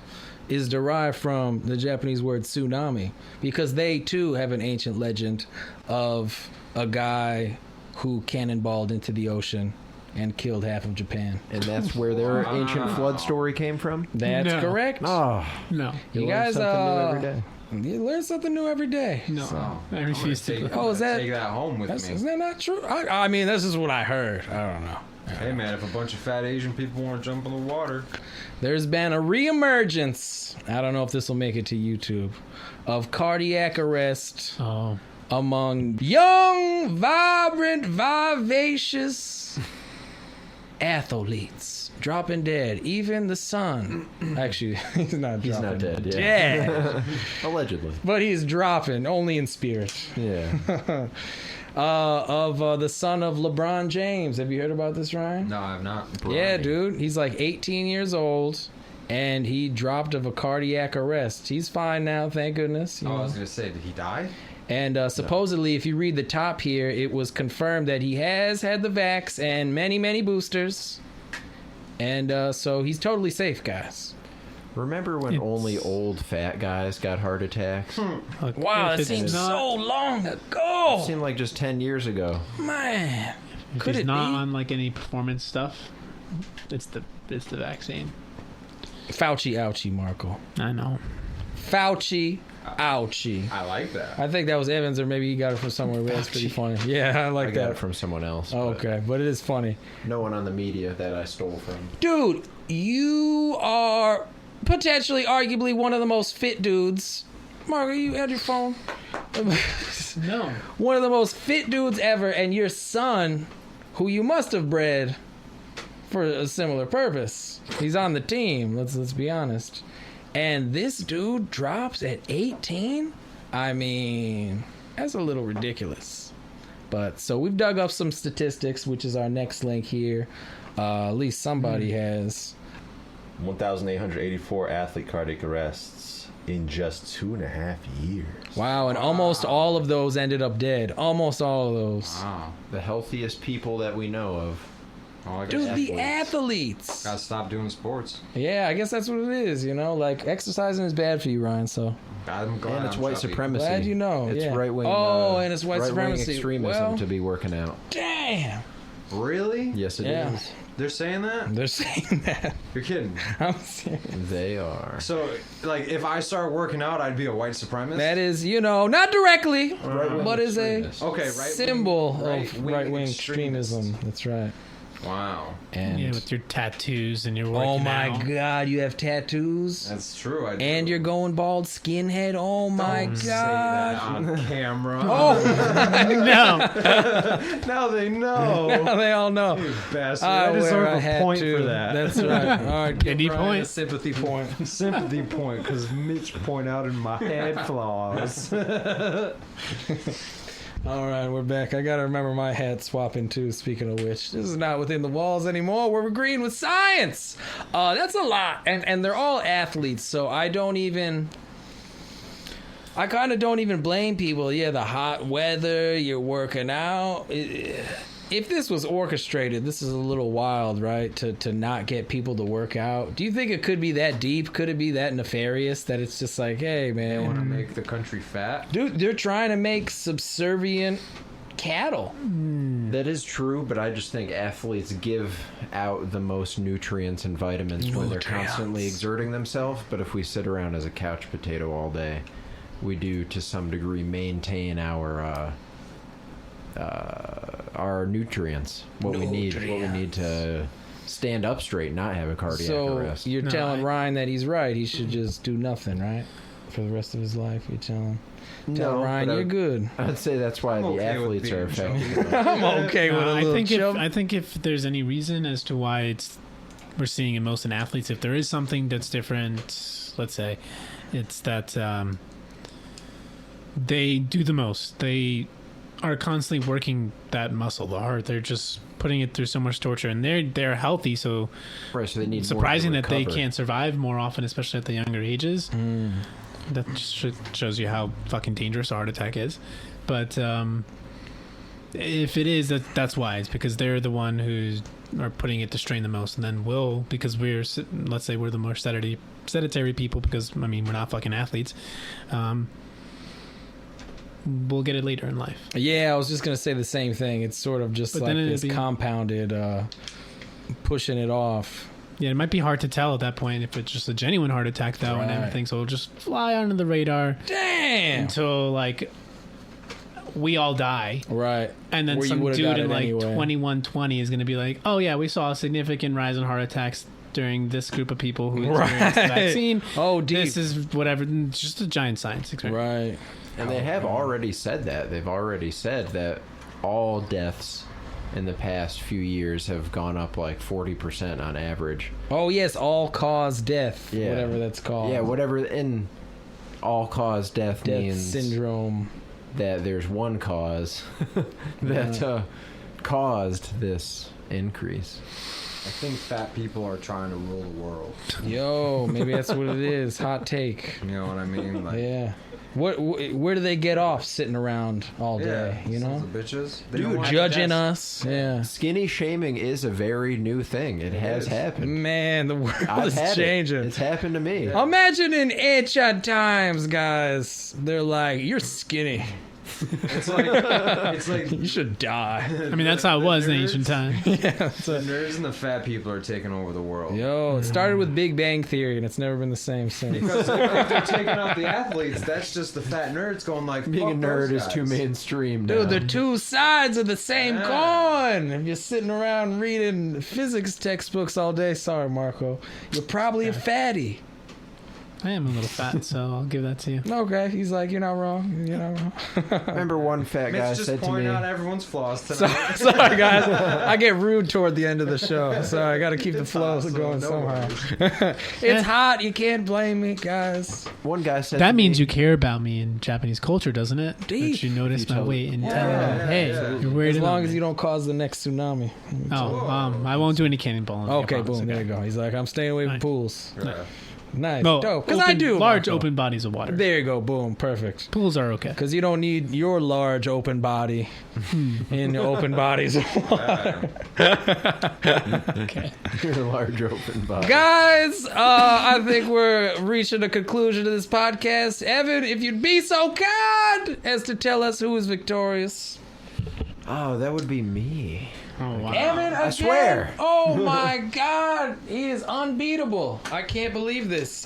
Speaker 1: is derived from the Japanese word tsunami, because they too have an ancient legend of a guy who cannonballed into the ocean and killed half of Japan.
Speaker 5: And that's where their ancient flood story came from?
Speaker 1: That's
Speaker 4: No.
Speaker 1: correct.
Speaker 5: Oh,
Speaker 4: No.
Speaker 1: You
Speaker 5: learn
Speaker 1: guys,
Speaker 5: something new every day.
Speaker 1: you learn something new every day.
Speaker 4: No. I refuse to.
Speaker 1: Oh, is that?
Speaker 3: Take that home with
Speaker 1: Is
Speaker 3: me.
Speaker 1: that not true? I mean, this is what I heard. I don't know.
Speaker 3: Hey man, if a bunch of fat Asian people want to jump in the water,
Speaker 1: There's been a reemergence. I don't know if this will make it to YouTube, of cardiac arrest
Speaker 4: Oh.
Speaker 1: among young, vibrant, vivacious athletes. Dropping dead. Even the son. Actually, he's not
Speaker 5: He's not
Speaker 1: dropping
Speaker 5: dead, yeah.
Speaker 1: dead.
Speaker 5: Allegedly.
Speaker 1: But he's dropping, only in spirit.
Speaker 5: Yeah.
Speaker 1: Of the son of LeBron James. Have you heard about this, Ryan?
Speaker 3: no, I've not.
Speaker 1: Yeah, dude. He's like 18 years old, and he dropped of a cardiac arrest. He's fine now, thank goodness. you
Speaker 3: Oh, I
Speaker 1: know.
Speaker 3: was gonna say, did he die?
Speaker 1: And supposedly, if you read the top here, it was confirmed that he has had the vax and many, many boosters. And so he's totally safe, guys.
Speaker 5: Remember when only old fat guys got heart attacks?
Speaker 4: Like,
Speaker 1: Wow,
Speaker 4: if
Speaker 1: that
Speaker 4: it's
Speaker 1: seems
Speaker 4: not-
Speaker 1: so long ago.
Speaker 5: Seemed like just 10 years ago.
Speaker 1: Man,
Speaker 4: If
Speaker 1: could
Speaker 4: he's
Speaker 1: it
Speaker 4: not
Speaker 1: be?
Speaker 4: on like any performance stuff, it's the vaccine.
Speaker 1: Fauci, ouchie, Marco.
Speaker 4: I know.
Speaker 1: Fauci, ouchie.
Speaker 3: I like that.
Speaker 1: I think that was Evans, or maybe he got it from somewhere. But that's pretty funny. Yeah, I like
Speaker 5: I
Speaker 1: that.
Speaker 5: got it from someone else.
Speaker 1: Oh,
Speaker 5: but
Speaker 1: okay, but it is funny.
Speaker 5: No one on the media that I stole from.
Speaker 1: Dude, you are potentially, arguably, one of the most fit dudes. Marco, you had your phone?
Speaker 4: No.
Speaker 1: One of the most fit dudes ever, and your son, who you must have bred for a similar purpose. He's on the team. Let's be honest. And this dude drops at 18. I mean, that's a little ridiculous. But so we've dug up some statistics, which is our next link here. At least somebody has
Speaker 2: 1,884 athlete cardiac arrests in just 2.5 years.
Speaker 1: Wow, and almost all of those ended up dead. Almost all of those.
Speaker 5: Wow. The healthiest people that we know of.
Speaker 3: Oh, I guess
Speaker 1: Dude, the athletes.
Speaker 3: gotta stop doing sports.
Speaker 1: Yeah, I guess that's what it is, you know? Like, exercising is bad for you, Ryan, so.
Speaker 3: I'm glad
Speaker 5: And it's
Speaker 3: I'm
Speaker 5: white
Speaker 3: chubby.
Speaker 5: supremacy.
Speaker 1: Glad you know.
Speaker 5: It's
Speaker 1: yeah.
Speaker 5: right wing.
Speaker 1: Oh, and it's white
Speaker 5: right-wing
Speaker 1: supremacy.
Speaker 5: extremism
Speaker 1: Well,
Speaker 5: to be working out.
Speaker 1: damn.
Speaker 3: Really?
Speaker 5: Yes, it is.
Speaker 1: Yeah.
Speaker 3: They're saying that?
Speaker 1: They're saying that.
Speaker 3: You're kidding.
Speaker 1: I'm serious.
Speaker 5: They are.
Speaker 3: So, like, if I start working out, I'd be a white supremacist?
Speaker 1: That is, you know, not directly,
Speaker 5: Right-wing
Speaker 1: but is a
Speaker 5: extremist.
Speaker 3: Okay,
Speaker 1: symbol of
Speaker 3: right-wing
Speaker 1: right-wing
Speaker 3: extremists.
Speaker 1: extremism. That's right.
Speaker 3: Wow.
Speaker 1: And
Speaker 4: Yeah, with your tattoos and your working
Speaker 1: oh my
Speaker 4: out.
Speaker 1: God, you have tattoos,
Speaker 3: That's true. I do.
Speaker 1: and you're going bald, skinhead. Oh my
Speaker 3: Don't
Speaker 1: God.
Speaker 3: say that on camera.
Speaker 1: Oh,
Speaker 4: No.
Speaker 3: Now they know.
Speaker 1: now they all know.
Speaker 3: You bastard.
Speaker 1: I
Speaker 3: I
Speaker 1: wear
Speaker 3: deserve
Speaker 1: a
Speaker 3: a
Speaker 1: hat
Speaker 3: point
Speaker 1: too.
Speaker 3: for that.
Speaker 1: That's right. All right, give
Speaker 4: Any
Speaker 1: Brian
Speaker 4: point?
Speaker 1: a sympathy point.
Speaker 3: Sympathy point, because Mitch point out in my head flaws.
Speaker 1: All right, we're back. I gotta remember my hat swapping too. Speaking of which, this is not within the walls anymore. We're agreeing with science. That's a lot, and they're all athletes. So I kind of don't even blame people. Yeah, the hot weather, you're working out. If this was orchestrated, this is a little wild, right? To not get people to work out. Do you think it could be that deep? Could it be that nefarious that it's just like, hey, man,
Speaker 3: They want to make the country fat.
Speaker 1: dude, they're trying to make subservient cattle.
Speaker 5: That is true, but I just think athletes give out the most nutrients and vitamins when they're constantly exerting themselves. But if we sit around as a couch potato all day, we do to some degree maintain our nutrients, what we need to stand up straight, not have a cardiac arrest.
Speaker 1: You're telling Ryan that he's right. He should just do nothing, right? For the rest of his life, you tell him. Tell Ryan
Speaker 5: but
Speaker 1: you're good.
Speaker 5: I'd say that's why the
Speaker 3: okay with
Speaker 5: athletes are
Speaker 3: being
Speaker 5: effective.
Speaker 1: I'm okay with a
Speaker 4: I
Speaker 1: little
Speaker 4: think
Speaker 1: chub.
Speaker 4: I think if there's any reason as to why we're seeing it most in athletes, if there is something that's different, let's say, it's that they do the most. They are constantly working that muscle, the heart. They're just putting it through so much torture, and they're healthy. So,
Speaker 5: Right, so they need
Speaker 4: surprising
Speaker 5: more to
Speaker 4: that they
Speaker 5: recover.
Speaker 4: can't survive more often, especially at the younger ages. That just shows you how fucking dangerous a heart attack is. But if it is, that's why. It's because they're the one who are putting it to strain the most, and then because let's say we're the more sedentary people, because I mean we're not fucking athletes. We'll get it later in life.
Speaker 1: Yeah, I was just gonna say the same thing. It's sort of just
Speaker 4: But
Speaker 1: like
Speaker 4: then it'd
Speaker 1: this
Speaker 4: be-
Speaker 1: compounded pushing it off.
Speaker 4: Yeah, it might be hard to tell at that point if it's just a genuine heart attack, though, and
Speaker 1: Right.
Speaker 4: everything. So it'll just fly under the radar
Speaker 1: Damn.
Speaker 4: until like we all die.
Speaker 1: Right.
Speaker 4: And then
Speaker 1: Where you
Speaker 4: some
Speaker 1: would've
Speaker 4: dude
Speaker 1: got
Speaker 4: in
Speaker 1: it
Speaker 4: like
Speaker 1: anyway.
Speaker 4: 2120 is going to be like, oh yeah, we saw a significant rise in heart attacks during this group of people who experienced the
Speaker 1: Right.
Speaker 4: vaccine.
Speaker 1: Oh, deep.
Speaker 4: This is whatever, just a giant science experiment.
Speaker 1: Right.
Speaker 5: And they have already said that. They've already said that all deaths in the past few years have gone up like 40% on average.
Speaker 1: Oh yes, all cause death.
Speaker 5: Yeah.
Speaker 1: Whatever that's called.
Speaker 5: Yeah, whatever. In all cause death
Speaker 1: Death
Speaker 5: means
Speaker 1: syndrome.
Speaker 5: that there's one cause that caused this increase.
Speaker 3: I think fat people are trying to rule the world.
Speaker 1: Yo, maybe that's what it is. Hot take.
Speaker 3: You know what I mean? Like,
Speaker 1: Yeah. Where do they get off sitting around all day? You
Speaker 3: sons
Speaker 1: know,
Speaker 3: of bitches. They
Speaker 5: Dude,
Speaker 3: don't want
Speaker 1: judging
Speaker 3: to
Speaker 1: us. Yeah.
Speaker 5: Skinny shaming is a very new thing. It has
Speaker 3: is.
Speaker 5: happened.
Speaker 1: Man, the world
Speaker 5: I've
Speaker 1: is
Speaker 5: had
Speaker 1: changing.
Speaker 5: it. It's happened to me.
Speaker 1: Imagine an itch at times, guys. They're like, "You're skinny.
Speaker 3: It's like
Speaker 1: You should die."
Speaker 4: I mean, that's how it was in ancient time.
Speaker 1: Yeah.
Speaker 3: the nerds and the fat people are taking over the world.
Speaker 1: Yo, it started with Big Bang Theory, and it's never been the same since.
Speaker 3: Because if they're taking out the athletes, that's just the fat nerds going like,
Speaker 5: Being a
Speaker 3: "Fuck
Speaker 5: nerd
Speaker 3: those
Speaker 5: is too
Speaker 3: guys."
Speaker 5: mainstream now.
Speaker 1: Dude, they're two sides of the same
Speaker 3: Yeah.
Speaker 1: coin. If you're sitting around reading physics textbooks all day, sorry, Marco, you're probably a fatty.
Speaker 4: I am a little fat, so I'll give that to you.
Speaker 1: Okay, he's like, you're not wrong. You're not wrong.
Speaker 5: Remember one fat guy
Speaker 3: Mitch just
Speaker 5: said to
Speaker 3: pointing
Speaker 5: me,
Speaker 3: out everyone's flaws tonight.
Speaker 1: Sorry, guys. I get rude toward the end of the show, so I got to keep the flow going somehow. It's hot. You can't blame me, guys.
Speaker 5: one guy said
Speaker 4: That
Speaker 5: to
Speaker 4: means
Speaker 5: me,
Speaker 4: you care about me in Japanese culture, doesn't it?
Speaker 1: Deep.
Speaker 4: That you notice
Speaker 5: You
Speaker 4: my
Speaker 5: tell-
Speaker 4: weight and tell me, hey, you're worried
Speaker 1: As
Speaker 4: about
Speaker 1: long
Speaker 4: me.
Speaker 1: as you don't cause the next tsunami.
Speaker 4: I won't do any cannonballing.
Speaker 1: Okay, boom. There you go. He's like, I'm staying away from
Speaker 4: Right.
Speaker 1: pools.
Speaker 3: Right.
Speaker 1: Nice.
Speaker 4: No,
Speaker 1: Dope. Because I do.
Speaker 4: large
Speaker 1: Marco.
Speaker 4: open bodies of water.
Speaker 1: There you go. Boom. Perfect.
Speaker 4: Pools are okay.
Speaker 1: Because you don't need your large open body in open bodies of water.
Speaker 4: Okay.
Speaker 5: "You're a large open body."
Speaker 1: Guys, I think we're reaching a conclusion to this podcast. Evan, if you'd be so kind as to tell us who is victorious.
Speaker 5: Oh, that would be me.
Speaker 4: Oh wow.
Speaker 1: Evan,
Speaker 5: I swear.
Speaker 1: Oh my God, he is unbeatable. I can't believe this.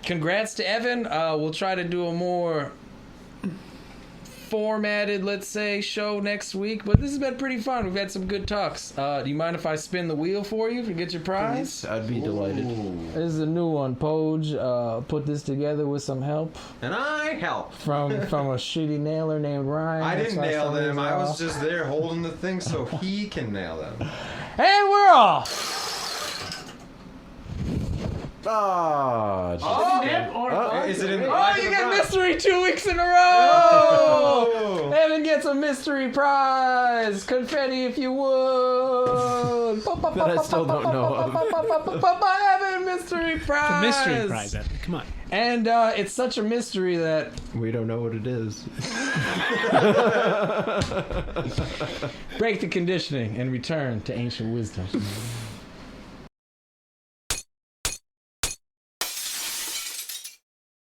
Speaker 1: Congrats to Evan. We'll try to do a more formatted, let's say, show next week. But this has been pretty fun. We've had some good talks. Do you mind if I spin the wheel for you to get your prize?
Speaker 5: Please, I'd be delighted.
Speaker 1: This is a new one. Poj put this together with some help
Speaker 3: And I help.
Speaker 1: from a shitty nailer named Ryan.
Speaker 3: I
Speaker 1: That's
Speaker 3: didn't
Speaker 1: why
Speaker 3: nail
Speaker 1: some of
Speaker 3: them.
Speaker 1: these
Speaker 3: I
Speaker 1: are
Speaker 3: was
Speaker 1: off.
Speaker 3: just there holding the thing so he can nail them.
Speaker 1: And we're off.
Speaker 5: Oh,
Speaker 3: Is it in the
Speaker 1: Oh,
Speaker 3: back of
Speaker 1: you
Speaker 3: the
Speaker 1: get
Speaker 3: box?
Speaker 1: mystery 2 weeks in a row!
Speaker 3: Oh.
Speaker 1: Evan gets a mystery prize! Confetti if you would!
Speaker 5: That I still don't know of.
Speaker 1: Evan, mystery prize!
Speaker 4: The mystery prize, Evan. Come on.
Speaker 1: And it's such a mystery that
Speaker 5: we don't know what it is.
Speaker 1: break the conditioning and return to ancient wisdom.